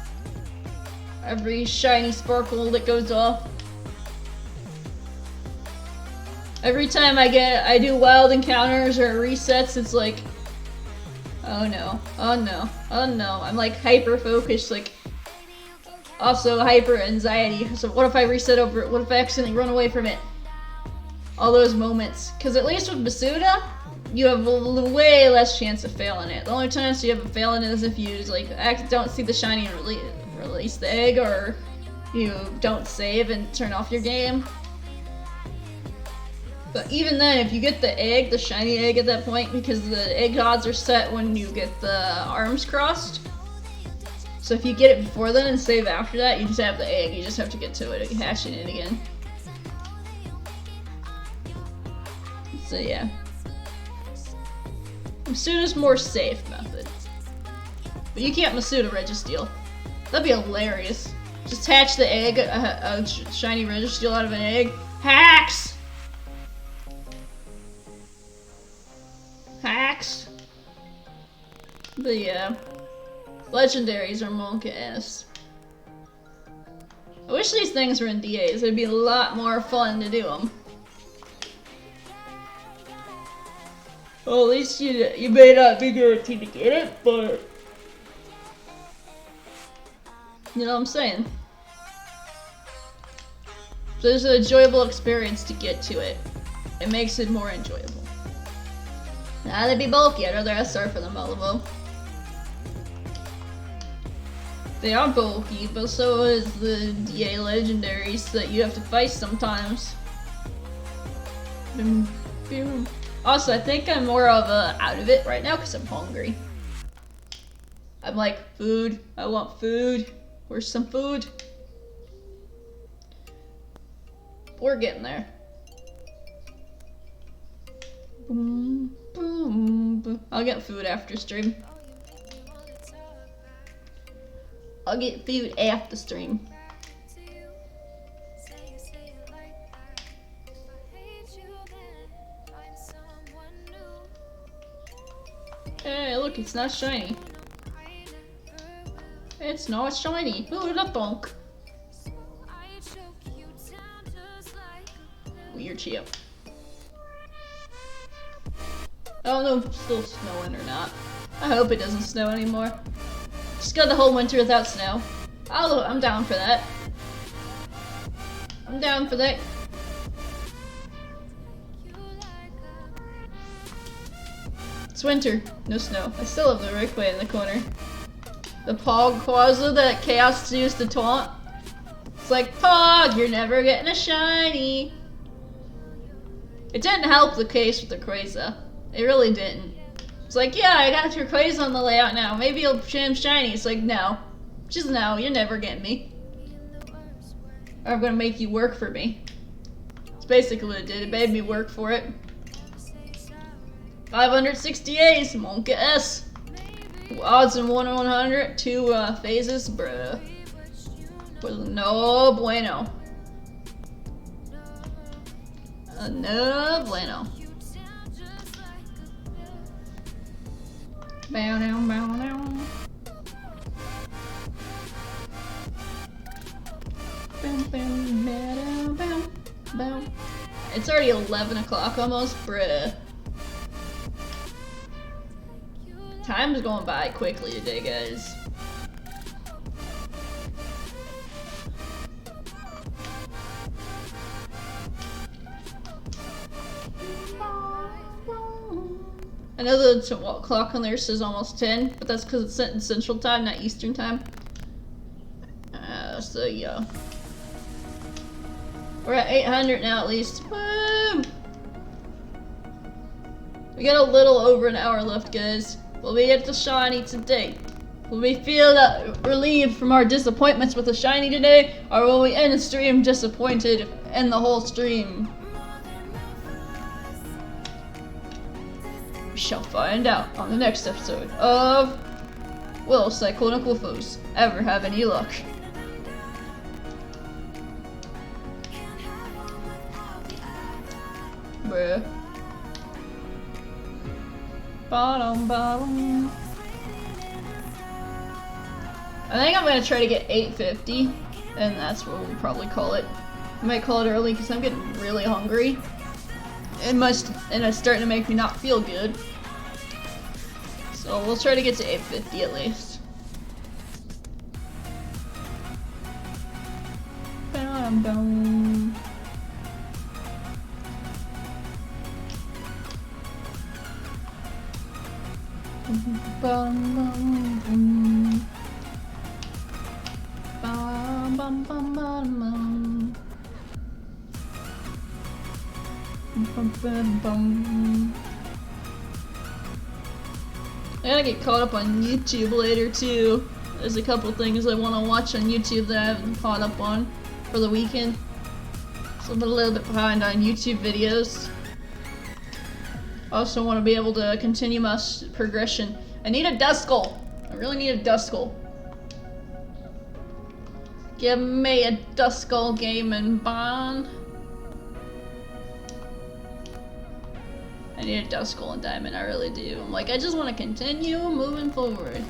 every shiny sparkle that goes off. Every time I do wild encounters or resets, it's like, oh no. I'm like hyper focused, like also hyper anxiety. So what if I reset over it? What if I accidentally run away from it? All those moments. Because at least with Masuda, you have a way less chance of failing it. The only chance you have of failing it is if you like don't see the shiny and release the egg, or you don't save and turn off your game. But even then, if you get the egg, the shiny egg at that point, because the egg odds are set when you get the arms crossed. So if you get it before then and save after that, you just have the egg. You just have to get to it and hash it in again. So yeah. Masuda's more safe method. But you can't Masuda registeel. That'd be hilarious. Just hatch the egg, a shiny registeel out of an egg, Hacks! Hacks! But yeah. Legendaries are monk ass. I wish these things were in DAs. It'd be a lot more fun to do them. Well, at least you may not be guaranteed to get it, but you know what I'm saying. So there's an enjoyable experience to get to it. It makes it more enjoyable. Nah, they'd be bulky. I'd rather SR for them, Olivo. They are bulky, but so is the DA legendaries that you have to fight sometimes. Boom, boom. Also, I think I'm more of a out of it right now because I'm hungry. I'm like, food. I want food. Where's some food? We're getting there. Boom, boom, boom. I'll get food after stream. I'll get food after stream. Hey, look, it's not shiny. It's not shiny. Who the funk? Weird chip. I don't know if it's still snowing or not. I hope it doesn't snow anymore. Just got the whole winter without snow. I'm down for that. I'm down for that. It's winter, no snow. I still have the Rickway in the corner. The Pog Quasar that Chaos used to taunt. It's like, Pog, you're never getting a shiny. It didn't help the case with the Quasar. It really didn't. It's like, yeah, I got your Quasar on the layout now. Maybe you'll jam shiny. It's like, no. Just no, you're never getting me. Or I'm gonna make you work for me. It's basically what it did. It made me work for it. 568, Monka S. Odds in 1 in 100, 2 phases, bruh. Was no bueno. No bueno. Bow down, bow down. Bow, bow, bow, bow, bow. It's already 11 o'clock almost, bruh. Time's going by quickly today, guys. I know the clock on there says almost 10, but that's because it's set in Central Time, not Eastern Time. So yeah. We're at 800 now at least. Woo! We got a little over an hour left, guys. Will we get the shiny today? Will we feel relieved from our disappointments with the shiny today? Or will we end the stream disappointed and the whole stream? We shall find out on the next episode of Will Cyclonic Foes ever have any luck? Bruh. Bottom, bottom. I think I'm gonna try to get 850, and that's what we'll probably call it. I might call it early because I'm getting really hungry, and it's starting to make me not feel good. So we'll try to get to 850 at least. Bam, bam. Bum, bum, bum. Bum, bum, bum, bum, bum. Bum, bum, bum. I gotta get caught up on YouTube later too. There's a couple things I want to watch on YouTube that I haven't caught up on for the weekend. So I'm a little bit behind on YouTube videos. Also want to be able to continue my progression. I need a Duskull. I really need a Duskull. Give me a Duskull game and bond. I need a dust gold and diamond, I really do. I'm like, I just want to continue moving forward.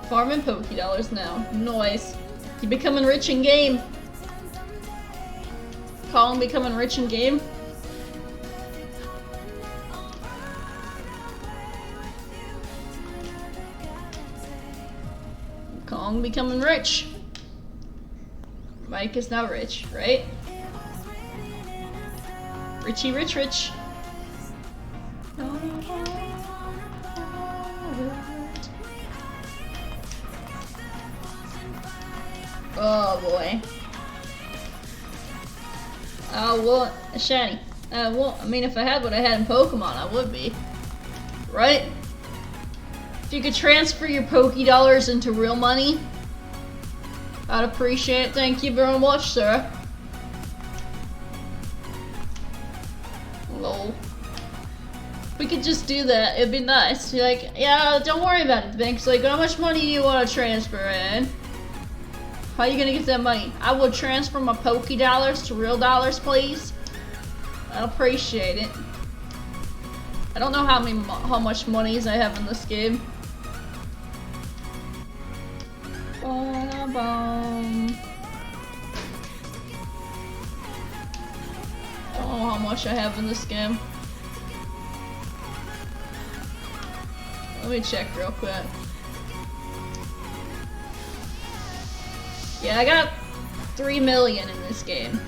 Farming Poké-Dollars now. Nice. You becoming rich in game. Colin becoming rich in game. Kong becoming rich. Mike is now rich, right? Richie rich rich. Oh boy. I want a shiny. I mean, if I had what I had in Pokemon, I would be. Right? If you could transfer your Poké-Dollars into real money, I'd appreciate it. Thank you very much, sir. Lol. We could just do that. It'd be nice. You're like, yeah, don't worry about it. The bank's like, how much money do you want to transfer in? How are you gonna get that money? I will transfer my Poké-Dollars to real dollars, please. I'd appreciate it. I don't know how much monies I have in this game. Ba-da-bum. I don't know how much I have in this game. Let me check real quick. Yeah, I got 3 million in this game.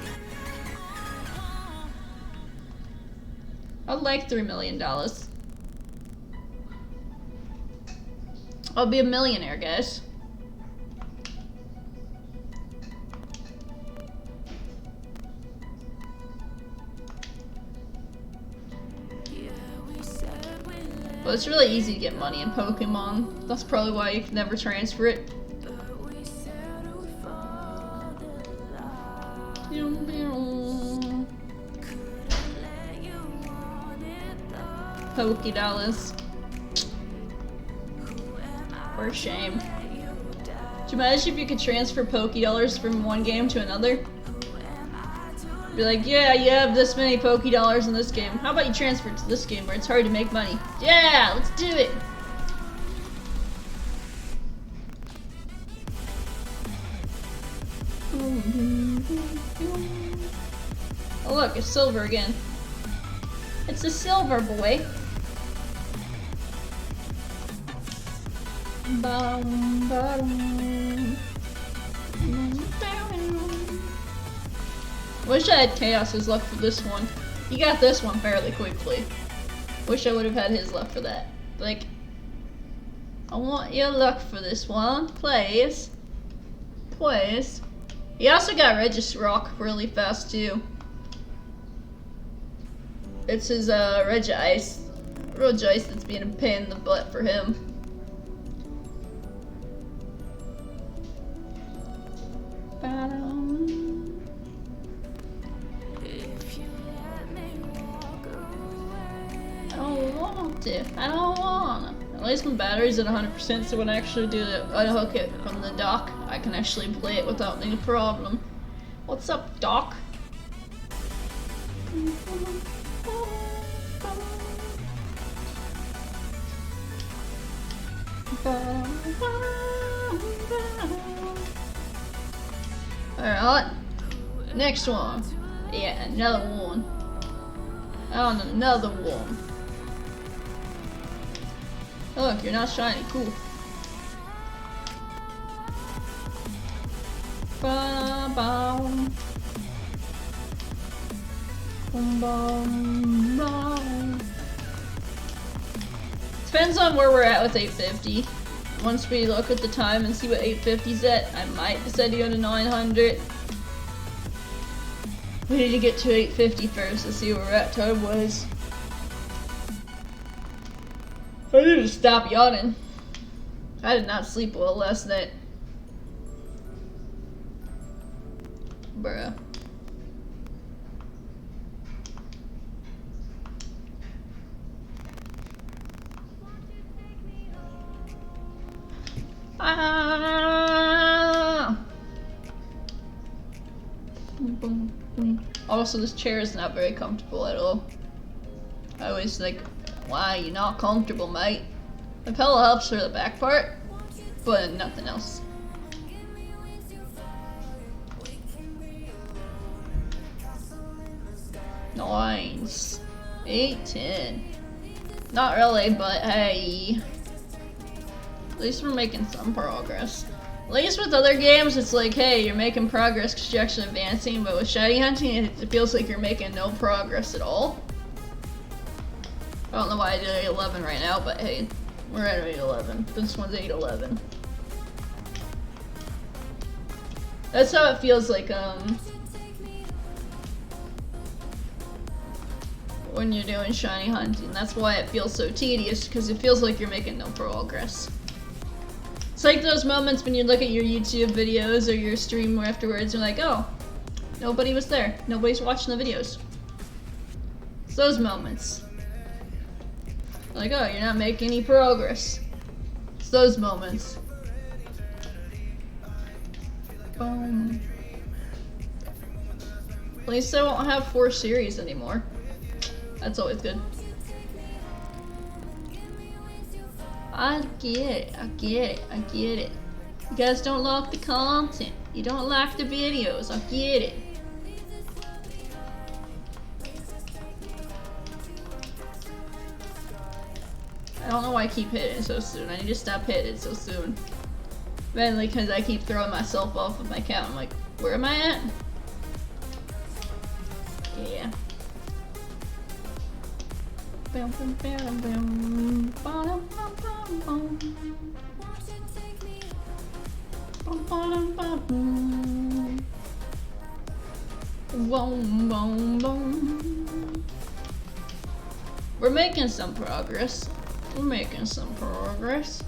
I'd like $3 million. I'll be a millionaire, guys. But it's really easy to get money in Pokemon. That's probably why you can never transfer it. Poké-Dollars. For a shame. Could you imagine if you could transfer Poké-Dollars from one game to another? Be like, yeah, you have this many Poké-Dollars in this game. How about you transfer it to this game where it's hard to make money? Yeah, let's do it! Oh look, it's silver again. It's a silver boy. Wish I had Chaos's luck for this one. He got this one fairly quickly. Wish I would have had his luck for that. Like, I want your luck for this one, please. Please. He also got Regisrock really fast too. It's his Regice that's being a pain in the butt for him. I don't wanna. At least my battery's at 100%, so when I actually do unhook it from the dock, I can actually play it without any problem. What's up, Doc? Alright, next one. Yeah, another one. On another one. Oh, look, you're not shiny. Cool. Ba-bum. Bum-bum-bum. Depends on where we're at with 850. Once we look at the time and see what 850's at, I might decide to go to 900. We need to get to 850 first to see where we're at time-wise. I need to stop yawning. I did not sleep well last night. Bruh. Ah! Also, this chair is not very comfortable at all. I always like, why are you not comfortable, mate? The pillow helps for the back part, but nothing else. Nice. 8-10. Not really, but hey. At least we're making some progress. At least with other games, it's like, hey, you're making progress because you're actually advancing, but with shiny hunting, it feels like you're making no progress at all. I don't know why I did 8-11 right now, but hey, we're at 8-11. This one's 8-11. That's how it feels like, when you're doing shiny hunting. That's why it feels so tedious, because it feels like you're making no progress. It's like those moments when you look at your YouTube videos or your stream afterwards, you're like, oh, nobody was there. Nobody's watching the videos. It's those moments. Like, oh, you're not making any progress. It's those moments. Boom. At least I won't have 4 series anymore. That's always good. I get it, I get it, I get it. You guys don't like the content. You don't like the videos, I get it. I don't know why I keep hitting so soon. I need to stop hitting so soon. Mainly because I keep throwing myself off of my count. I'm like, where am I at? Yeah. Bum, bum, bum, bum, bum, bum, bum, bum. Bum, bum, bum, bum. Boom, boom, boom. We're making some progress. We're making some progress.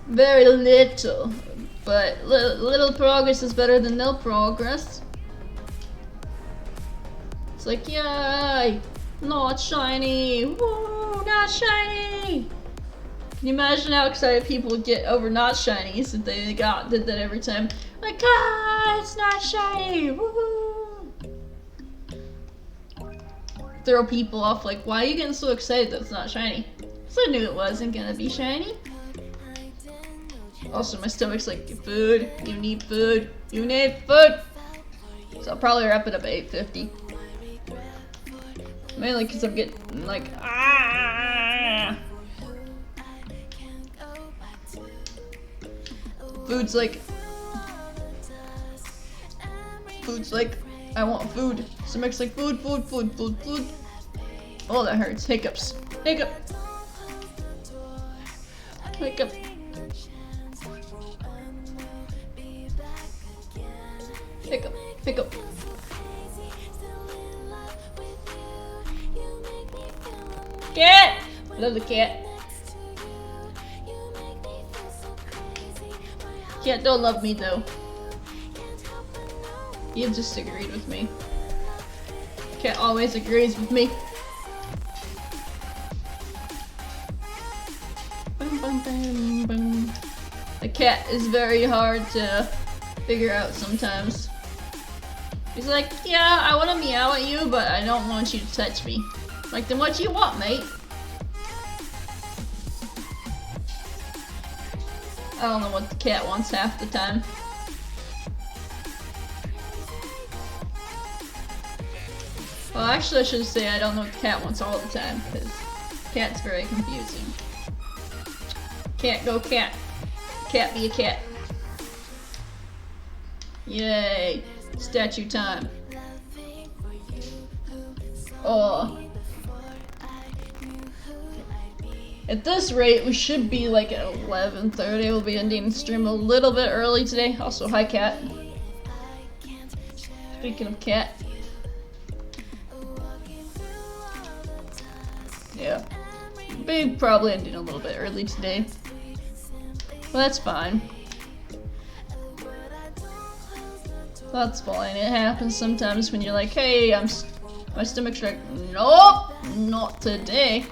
Very little, but little progress is better than no progress. It's like, yay! Not shiny! Woo! Not shiny! Can you imagine how excited people would get over not shinies if they did that every time? Like, ah, it's not shiny! Woo! Throw people off like, why are you getting so excited that it's not shiny? So I knew it wasn't gonna be shiny. Also, my stomach's like, food, you need food, you need food! So I'll probably wrap it up at 8:50. Mainly because I'm getting like, ah! Food's like, I want food. Stomach's like, food. Oh, that hurts. Hiccups. Hiccup. Hiccup. Hiccup. Hiccup. Cat! Love the cat. Cat don't love me though. He just agreed with me. Cat always agrees with me. Bum, bum, bum, bum. The cat is very hard to figure out sometimes. He's like, yeah, I want to meow at you, but I don't want you to touch me. Like, then what do you want, mate? I don't know what the cat wants half the time. Well, actually I should say I don't know what the cat wants all the time, because cat's very confusing. Cat go cat. Cat be a cat. Yay. Statue time. Oh. At this rate, we should be like at 11:30. We'll be ending the stream a little bit early today. Also, hi, Cat. Speaking of Cat. Yeah. Be probably ending a little bit early today. Well, that's fine. That's fine. It happens sometimes when you're like, hey, my stomach's like, nope, not today.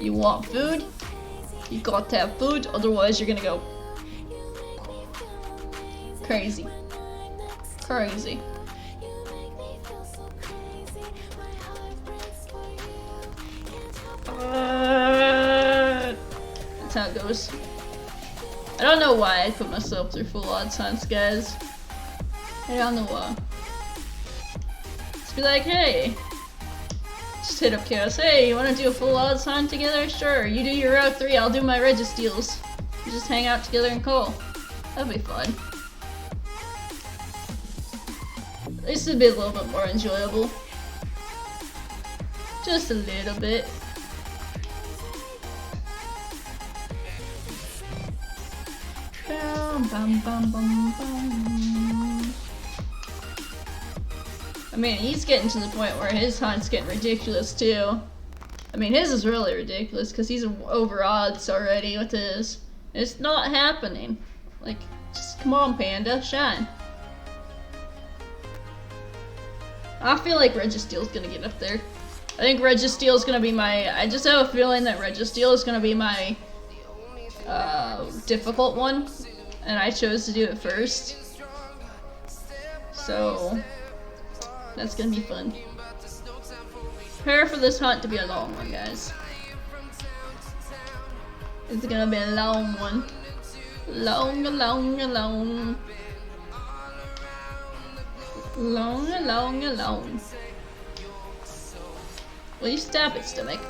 You want food? You got to have food, otherwise you're gonna go crazy. Crazy. That's how it goes. I don't know why I put myself through full odds hunts, guys. I don't know why. Just be like, hey. Just hit up Chaos. Hey, you wanna do a full odds hunt together? Sure. You do your Route 3, I'll do my registeels. We just hang out together and call. That'd be fun. This would be a little bit more enjoyable. Just a little bit. Bum, bum, bum, bum, bum. I mean, he's getting to the point where his hunt's getting ridiculous too. I mean, his is really ridiculous because he's over odds already with his. It's not happening. Like, just come on, Panda, shine. I feel like Registeel's gonna get up there. I think Registeel's gonna be my. I just have a feeling that Registeel is gonna be my difficult one, and I chose to do it first. So that's gonna be fun. Prepare for this hunt to be a long one, guys. It's gonna be a long one. Long. Will you stop it, stomach?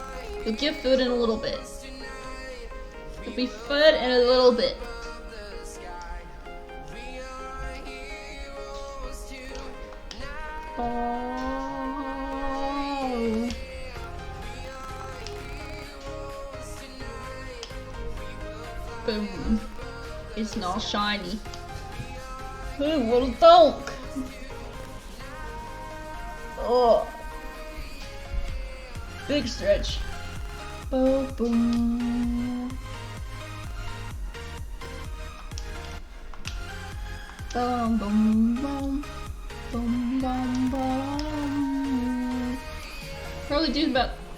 You'll get food in a little bit. You'll be fed in a little bit. Oh. Boom. It's not shiny. Who will donk? Oh. Big stretch. Boom, boom. Boom, boom, boom. Boom, boom, boom.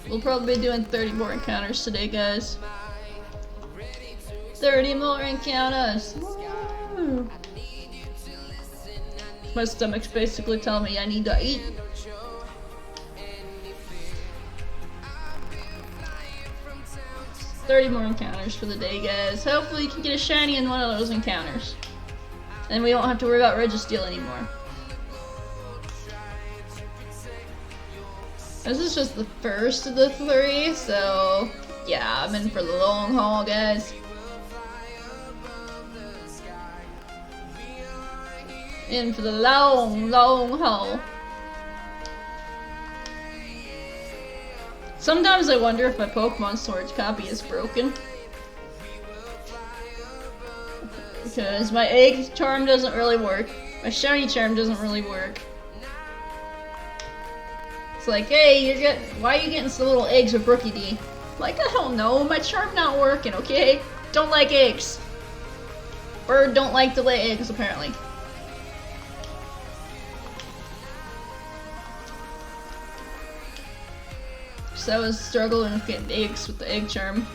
We'll probably be doing 30 more encounters today, guys. 30 more encounters. Woo. My stomach's basically telling me I need to eat. $30 more encounters for the day, guys. Hopefully you can get a shiny in one of those encounters. And we won't have to worry about Registeel anymore. This is just the first of the 3, so yeah, I'm in for the long haul, guys. In for the long haul. Sometimes I wonder if my Pokemon storage copy is broken. Because my egg charm doesn't really work. My shiny charm doesn't really work. It's like, hey, why are you getting some little eggs with Brookie D? Like, I don't know, my charm not working, okay? Don't like eggs. Bird don't like to lay eggs, apparently. So I was struggling with getting eggs with the egg charm.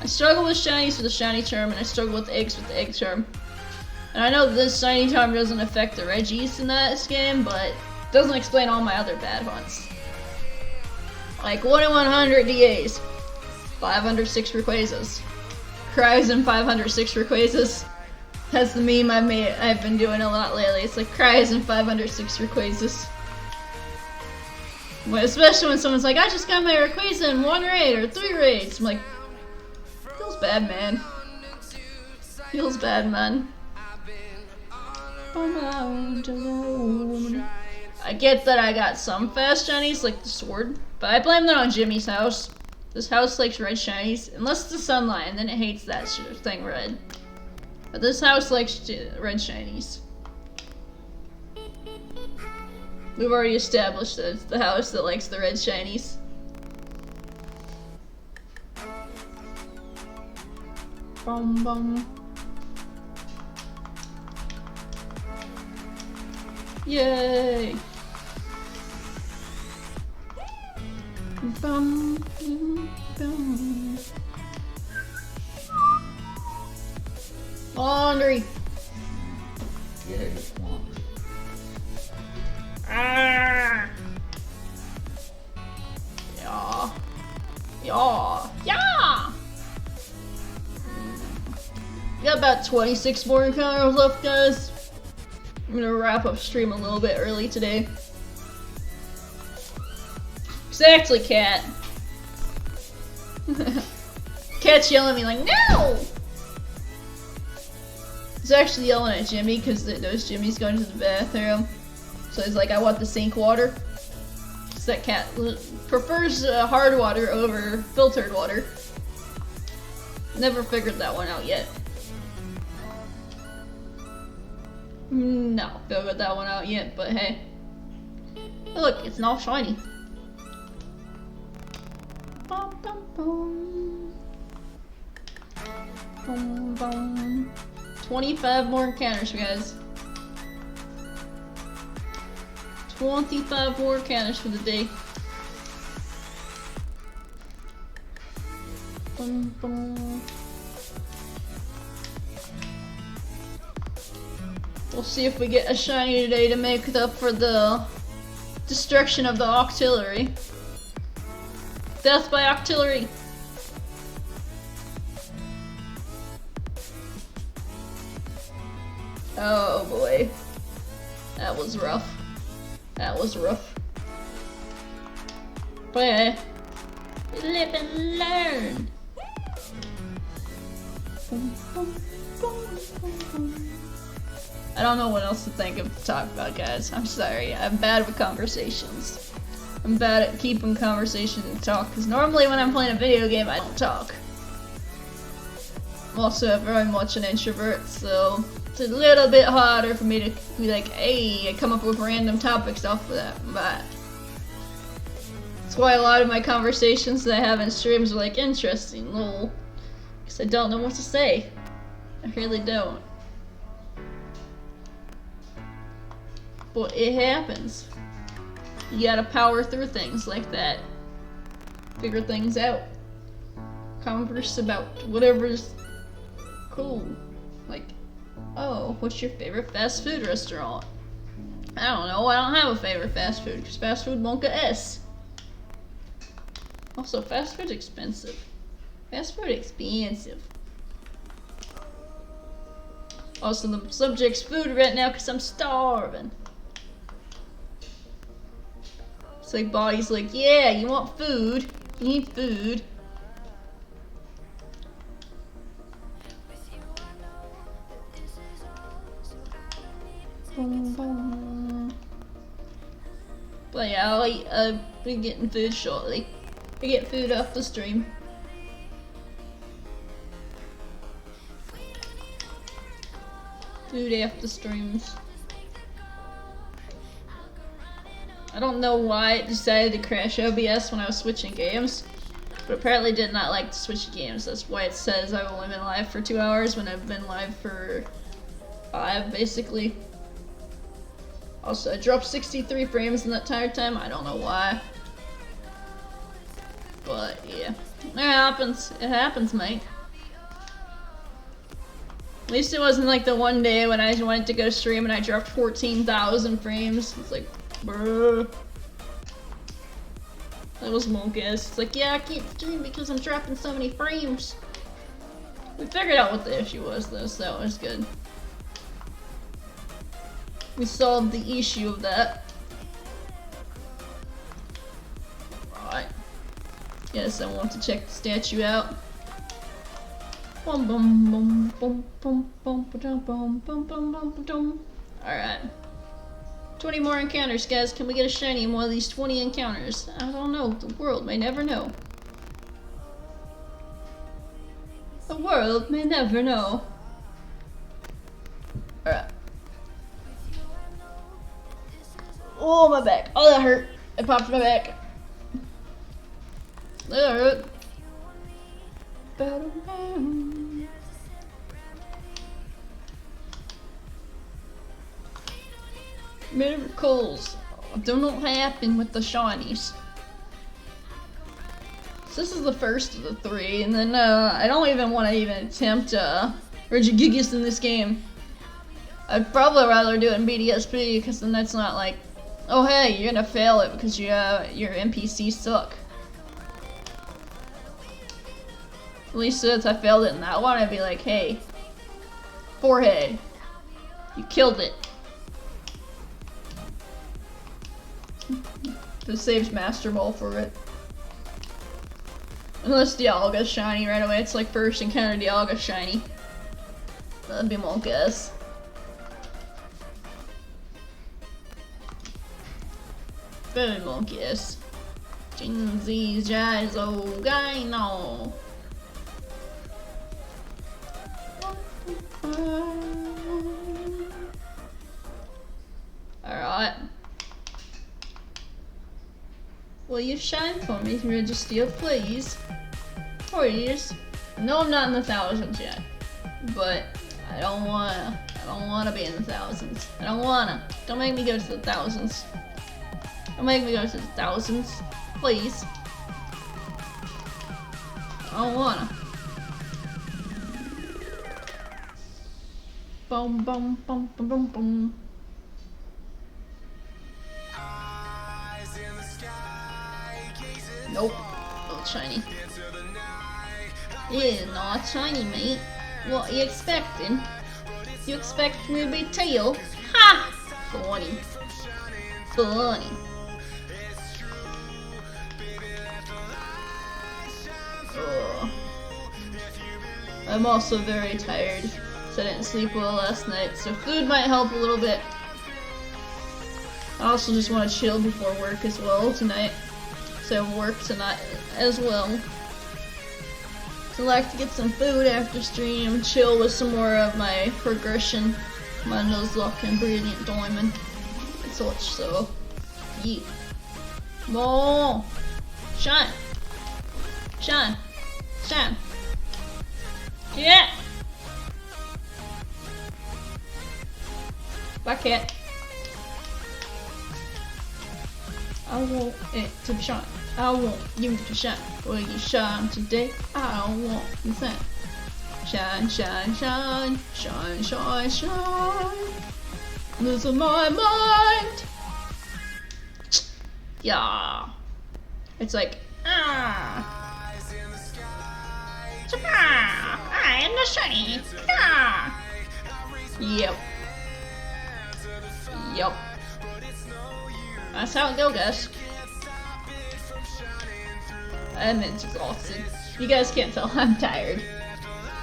I struggle with shinies with the shiny charm, and I struggle with eggs with the egg charm. And I know this shiny charm doesn't affect the Regis in this game, but it doesn't explain all my other bad hunts. Like 1 in 100 DAs, 506 Rayquazas, cries and 506 Rayquazas. That's the meme I've been doing a lot lately. It's like cries and 506 Rayquazas. Well, especially when someone's like, I just got my Rayquaza in 1 raid or 3 raids. I'm like, feels bad, man. Feels bad, man. I get that I got some fast shinies, like the sword, but I blame that on Jimmy's house. This house likes red shinies, unless it's the sunlight, and then it hates that thing red. But this house likes red shinies. We've already established that it's the house that likes the red shinies. Bum bum. Yay! Bum bum bum. Laundry. Yeah, it's laundry. Ah. Yeah. Yeah. Yeah. Got about 26 more encounters left, guys. I'm gonna wrap up stream a little bit early today. Exactly, Cat. Cat's yelling at me like, no! He's actually yelling at Jimmy because knows Jimmy's going to the bathroom. So he's like, I want the sink water. Because that cat prefers hard water over filtered water. Never figured that one out yet. No, figured that one out yet, but hey. Look, it's not shiny. Bum, bum, bum. Bum, bum. 25 more encounters, guys. 25 more encounters for the day. Bum, bum. We'll see if we get a shiny today to make it up for the destruction of the Octillery. Death by Octillery. Oh boy. That was rough. That was rough. But yeah. Live and learn. I don't know what else to think of to talk about, guys. I'm sorry. I'm bad with conversations. I'm bad at keeping conversation and talk, because normally when I'm playing a video game, I don't talk. I'm also very much an introvert, so it's a little bit harder for me to be like, hey, I come up with random topics off of that, but that's why a lot of my conversations that I have in streams are like interesting, lol, because I don't know what to say. I really don't. But it happens. You gotta power through things like that. Figure things out. Converse about whatever's cool. Like, oh, what's your favorite fast food restaurant? I don't know, I don't have a favorite fast food, because fast food won't get S. Also, fast food's expensive. Fast food expensive. Also, the subject's food right now, because I'm starving. It's like body's like, yeah, you want food. You need food. Boom, boom. But yeah, I'll be getting food shortly. I get food off the stream. Food after streams. I don't know why it decided to crash OBS when I was switching games, but apparently did not like to switch games. That's why it says I've only been live for 2 hours when I've been live for 5, basically. Also, I dropped 63 frames in that entire time. I don't know why. But yeah, it happens. It happens, mate. At least it wasn't like the one day when I went to go stream and I dropped 14,000 frames. It's like, bruh. That was monkus. It's like, yeah, I can't stream because I'm dropping so many frames. We figured out what the issue was though, so that was good. We solved the issue of that. Right. Yes, I want to check the statue out. Bum bum bum bum bum bum bum bum bum bum bum. Alright. 20 more encounters, guys. Can we get a shiny in one of these 20 encounters? I don't know. The world may never know. The world may never know. Alright. Oh, my back. Oh, that hurt. It popped my back. That hurt. Miracles do not happen with the shinies. So this is the first of the 3, and then I don't even want to attempt Regigigas in this game. I'd probably rather do it in BDSP, because then that's not like, oh hey, you're gonna fail it because your NPCs suck. At least since I failed it in that one, I'd be like, hey, Forehead. You killed it. This saves Master Ball for it. Unless Dialga's shiny right away. It's like first encounter Dialga shiny. That'd be my guess. Very my guess. Jinzy's Jizo Guy no. Alright. Will you shine for me, registeel, please? Please. No, I'm not in the thousands yet, but I don't wanna be in the thousands. I don't wanna. Don't make me go to the thousands. Don't make me go to the thousands, please. I don't wanna. Boom, boom, boom, boom, boom, boom. Nope, not shiny. Yeah, not shiny, mate. What you expecting? You expect me to be tail? Ha! Funny. Funny. Ugh. I'm also very tired, so I didn't sleep well last night, so food might help a little bit. I also just want to chill before work as well tonight. So work tonight as well. So I like to get some food after stream, chill with some more of my progression, my Nuzlocke and Brilliant Diamond, and such, so yeah. More! Shine! Shine! Shine! Yeah! Bye, cat. I want it to shine. I want you to shine. Will you shine today? I want you to shine, shine, shine, shine, shine, shine. Losing my mind. Yeah. It's like I am the shiny. Yep. Yep. That's how it goes, guys. I'm exhausted. You guys can't tell I'm tired.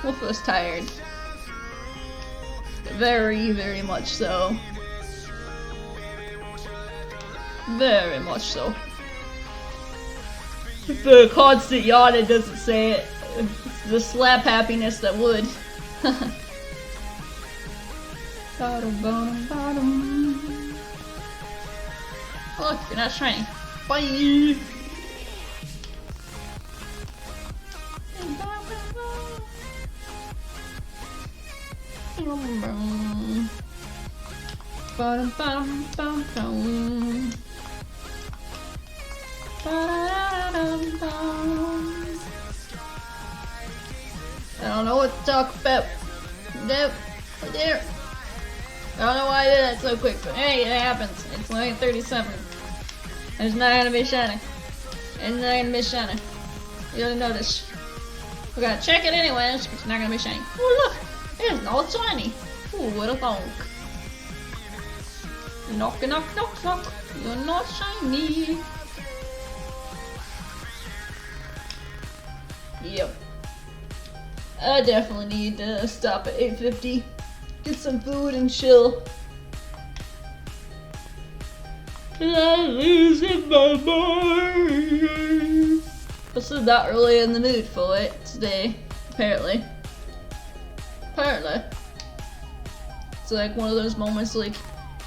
Wolf was tired. Very, very much so. Very much so. If the constant yawning doesn't say it, it's the slap happiness that would. Bottom, bottom, bottom. Look, you're not shiny. Bye! Bottom, bottom, bottom, bottom. Bottom, bottom. I don't know what to talk about. Nope. Right there. I don't know why I did that so quick, but hey, it happens. It's only 37. There's not gonna be shiny. It's not gonna be shiny. You don't notice. We gotta check it anyways, it's not gonna be shiny. Oh look! It's not shiny! Ooh, what a bonk. Knock, knock, knock, knock. You're not shiny. Yep. I definitely need to stop at 8:50. Get some food and chill. I'm losing my mind. I'm still not really in the mood for it today, apparently. Apparently. It's like one of those moments like,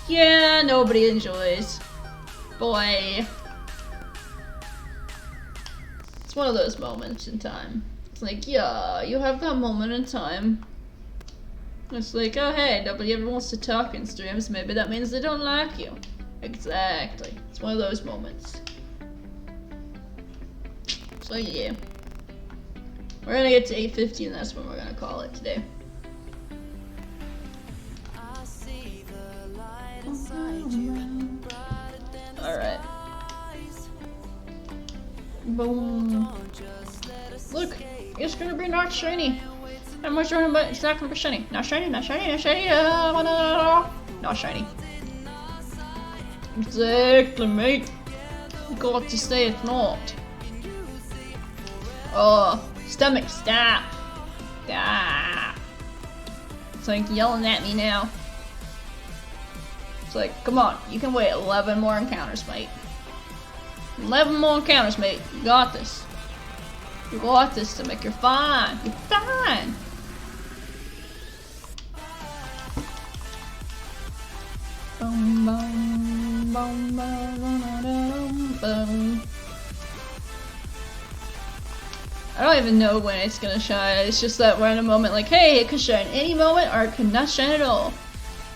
yeah, nobody enjoys. Boy. It's one of those moments in time. It's like, yeah, you have that moment in time. It's like, oh hey, nobody ever wants to talk in streams, maybe that means they don't like you. Exactly. It's one of those moments. So yeah. We're gonna get to 8:50 and that's when we're gonna call it today. Alright. boom. Look, it's gonna be not shiny. How much running, but it's not gonna be shiny. Not shiny, not shiny, not shiny. Not shiny. Exactly, mate. Got to say it's not. Oh, stomach, stop. Stop. It's like yelling at me now. It's like, come on, you can wait 11 more encounters, mate. 11 more encounters, mate. You got this. You got this, Stomach. You're fine. You're fine. Boom, boom, boom, boom, boom. I don't even know when it's gonna shine. It's just that we're in a moment like, hey, it could shine any moment or it could not shine at all.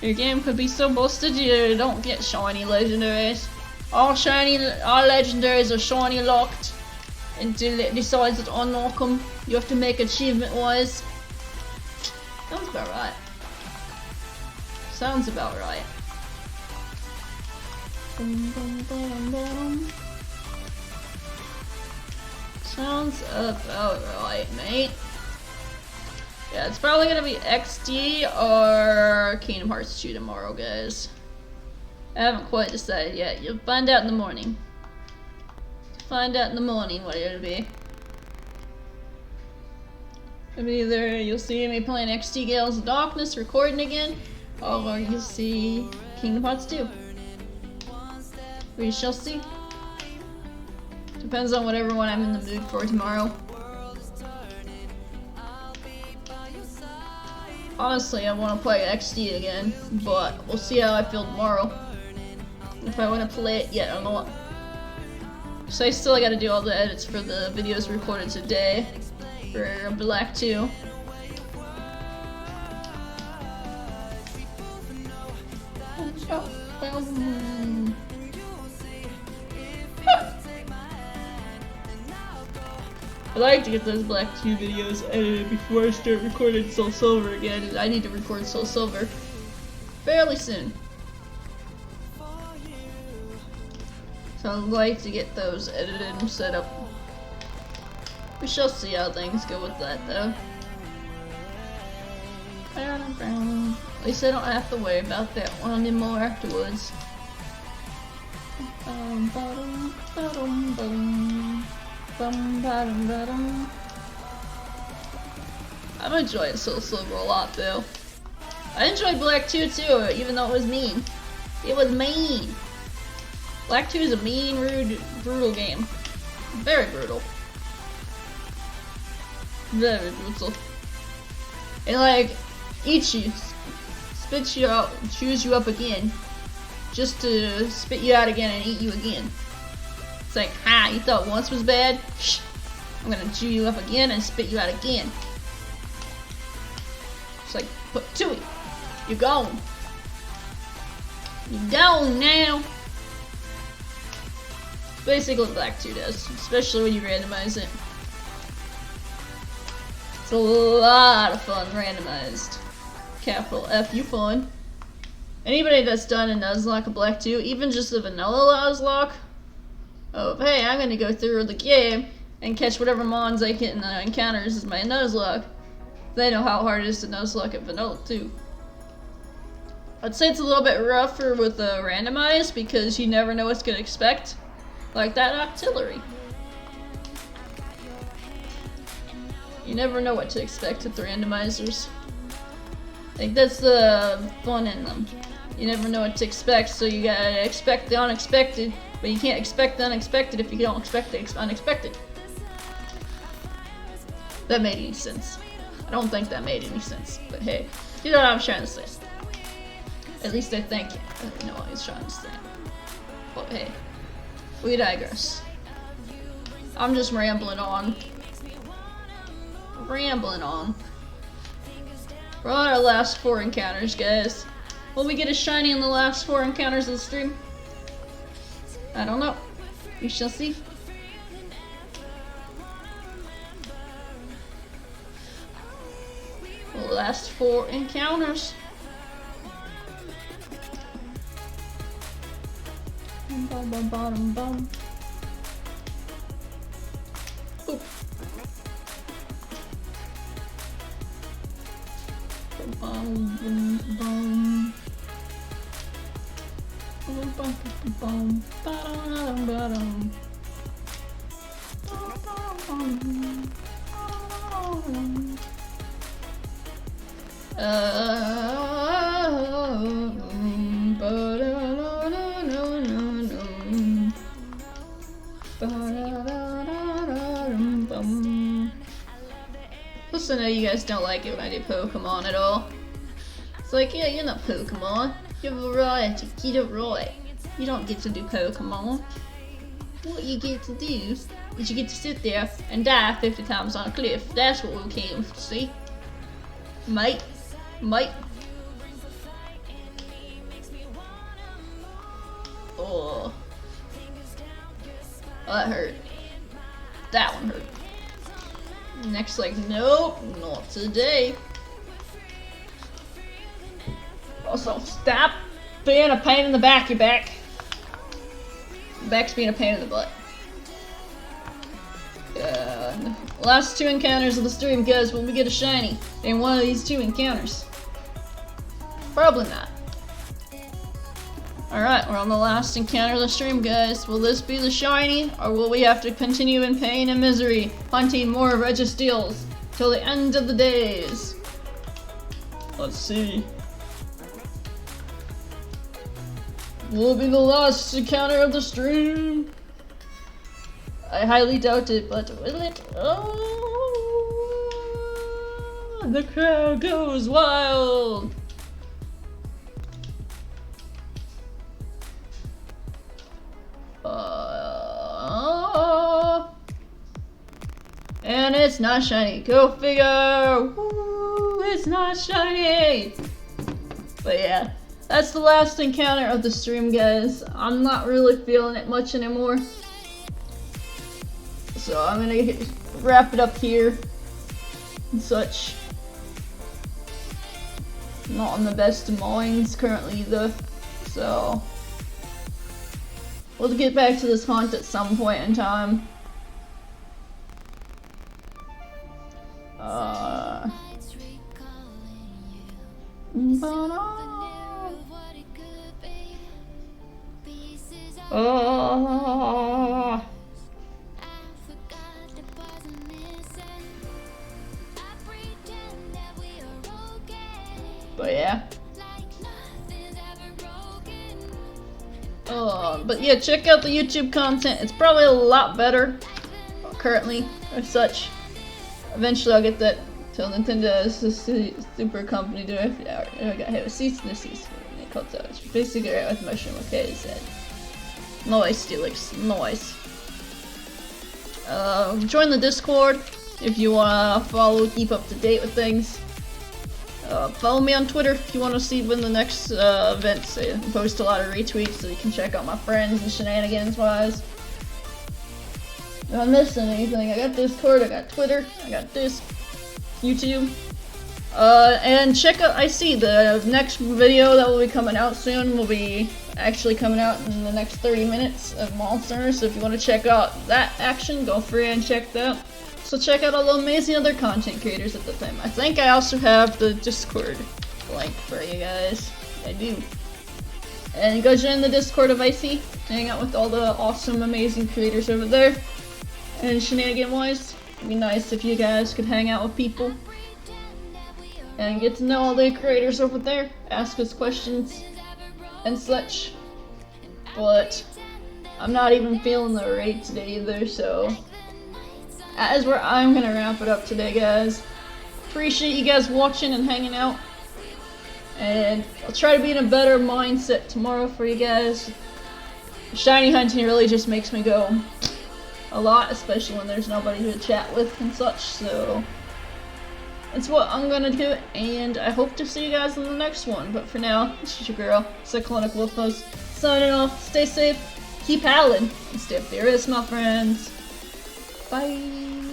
Your game could be so busted you don't get shiny legendaries. All legendaries are shiny locked until it decides to unlock them. You have to make achievement wise. Sounds about right. Sounds about right. Boom, boom, boom, boom. Sounds about right, mate. Yeah, it's probably gonna be XD or Kingdom Hearts 2 tomorrow, guys. I haven't quite decided yet. You'll find out in the morning. Find out in the morning what it'll be. It'll be either you'll see me playing XD Gales of Darkness recording again, or you'll see Kingdom Hearts 2. We shall see. Depends on whatever one I'm in the mood for tomorrow. Honestly, I want to play XD again, but we'll see how I feel tomorrow. If I want to play it yet or not. So I still gotta do all the edits for the videos recorded today for Black 2. I like to get those Black 2 videos edited before I start recording Soul Silver again. I need to record Soul Silver fairly soon. So I'd like to get those edited and set up. We shall see how things go with that though. At least I don't have to worry about that one anymore afterwards. I'm enjoying Soul Silver a lot though. I enjoyed Black 2 too, even though it was mean. It was mean. Black 2 is a mean, rude, brutal game. Very brutal. Very brutal. And like, eats you, spits you out, chews you up again, just to spit you out again and eat you again. It's like, ha, you thought once was bad? Shh, I'm gonna chew you up again and spit you out again. It's like, put to it. You're gone. You're gone now. Basically Black 2 does, especially when you randomize it. It's a lot of fun randomized. Capital F, you fun. Anybody that's done a Nuzlocke of Black 2, even just a vanilla Nuzlocke, of hey, I'm gonna go through the game and catch whatever mons I get in the encounters as my Nuzlocke, they know how hard it is to Nuzlocke at vanilla too. I'd say it's a little bit rougher with the randomized because you never know what's gonna expect. Like that artillery. You never know what to expect with the randomizers. Like that's the fun in them. You never know what to expect, so you gotta expect the unexpected, but you can't expect the unexpected if you don't expect the unexpected. That made any sense? I don't think that made any sense, but hey, you know what I'm trying to say. At least I think I know what I was trying to say. But hey. We digress. I'm just rambling on. Rambling on. We're on our last 4 encounters, guys. Will we get a shiny in the last 4 encounters of the stream? I don't know. We shall see. The last 4 encounters. Bum, bum, bum, bum. Boop. Bum, bum, bum. Bum, bum, bum, bum. Ba-dum, ba-dum. Plus, I know you guys don't like it when I do Pokemon at all. It's like, yeah, you're not Pokemon. You're variety. You don't right. You don't get to do Pokemon. What you get to do is you get to sit there and die 50 times on a cliff. That's what we came to see. Mate. Mate. Oh. Oh, that hurt. That one hurt. Next, like, nope, not today. Also, stop being a pain in the back, your back. Back's being a pain in the butt. Last 2 encounters of the stream, guys. Will we get a shiny in one of these 2 encounters? Probably not. Alright, we're on the last encounter of the stream, guys. Will this be the shiny, or will we have to continue in pain and misery, hunting more registeels till the end of the days? Let's see. Will it be the last encounter of the stream? I highly doubt it, but will it? Oh, the crowd goes wild. And it's not shiny. Go figure. Woo, it's not shiny. But yeah, that's the last encounter of the stream, guys. I'm not really feeling it much anymore. So I'm gonna wrap it up here and such. Not on the best of minds currently either. So we'll get back to this hunt at some point in time. But yeah. But yeah, check out the YouTube content. It's probably a lot better currently as such. Eventually I'll get that till Nintendo is a super company to it. I got hit with cease and desist. They called that. It's basically right with mushroom. Okay, it said. Nice, Steelix. Nice. Join the Discord if you wanna follow, keep up to date with things. Follow me on Twitter if you want to see when the next events. I post a lot of retweets so you can check out my friends and shenanigans wise. If I'm missing anything, I got Discord, I got Twitter, I got this, YouTube. And check out, I see the next video that will be coming out soon will be actually coming out in the next 30 minutes of Monsters. So if you want to check out that action, go free and check that. So check out all the amazing other content creators at the time. I think I also have the Discord link for you guys. I do. And go join the Discord of Icy. Hang out with all the awesome, amazing creators over there. And shenanigan wise, it'd be nice if you guys could hang out with people. And get to know all the creators over there. Ask us questions and such. But I'm not even feeling the raid today either, so that is where I'm gonna wrap it up today, guys. Appreciate you guys watching and hanging out. And I'll try to be in a better mindset tomorrow for you guys. Shiny hunting really just makes me go a lot, especially when there's nobody to chat with and such, so that's what I'm gonna do, and I hope to see you guys in the next one. But for now, this is your girl, Cyclonic Wolfos, signing off. Stay safe, keep howling, and stay furious, my friends. Bye.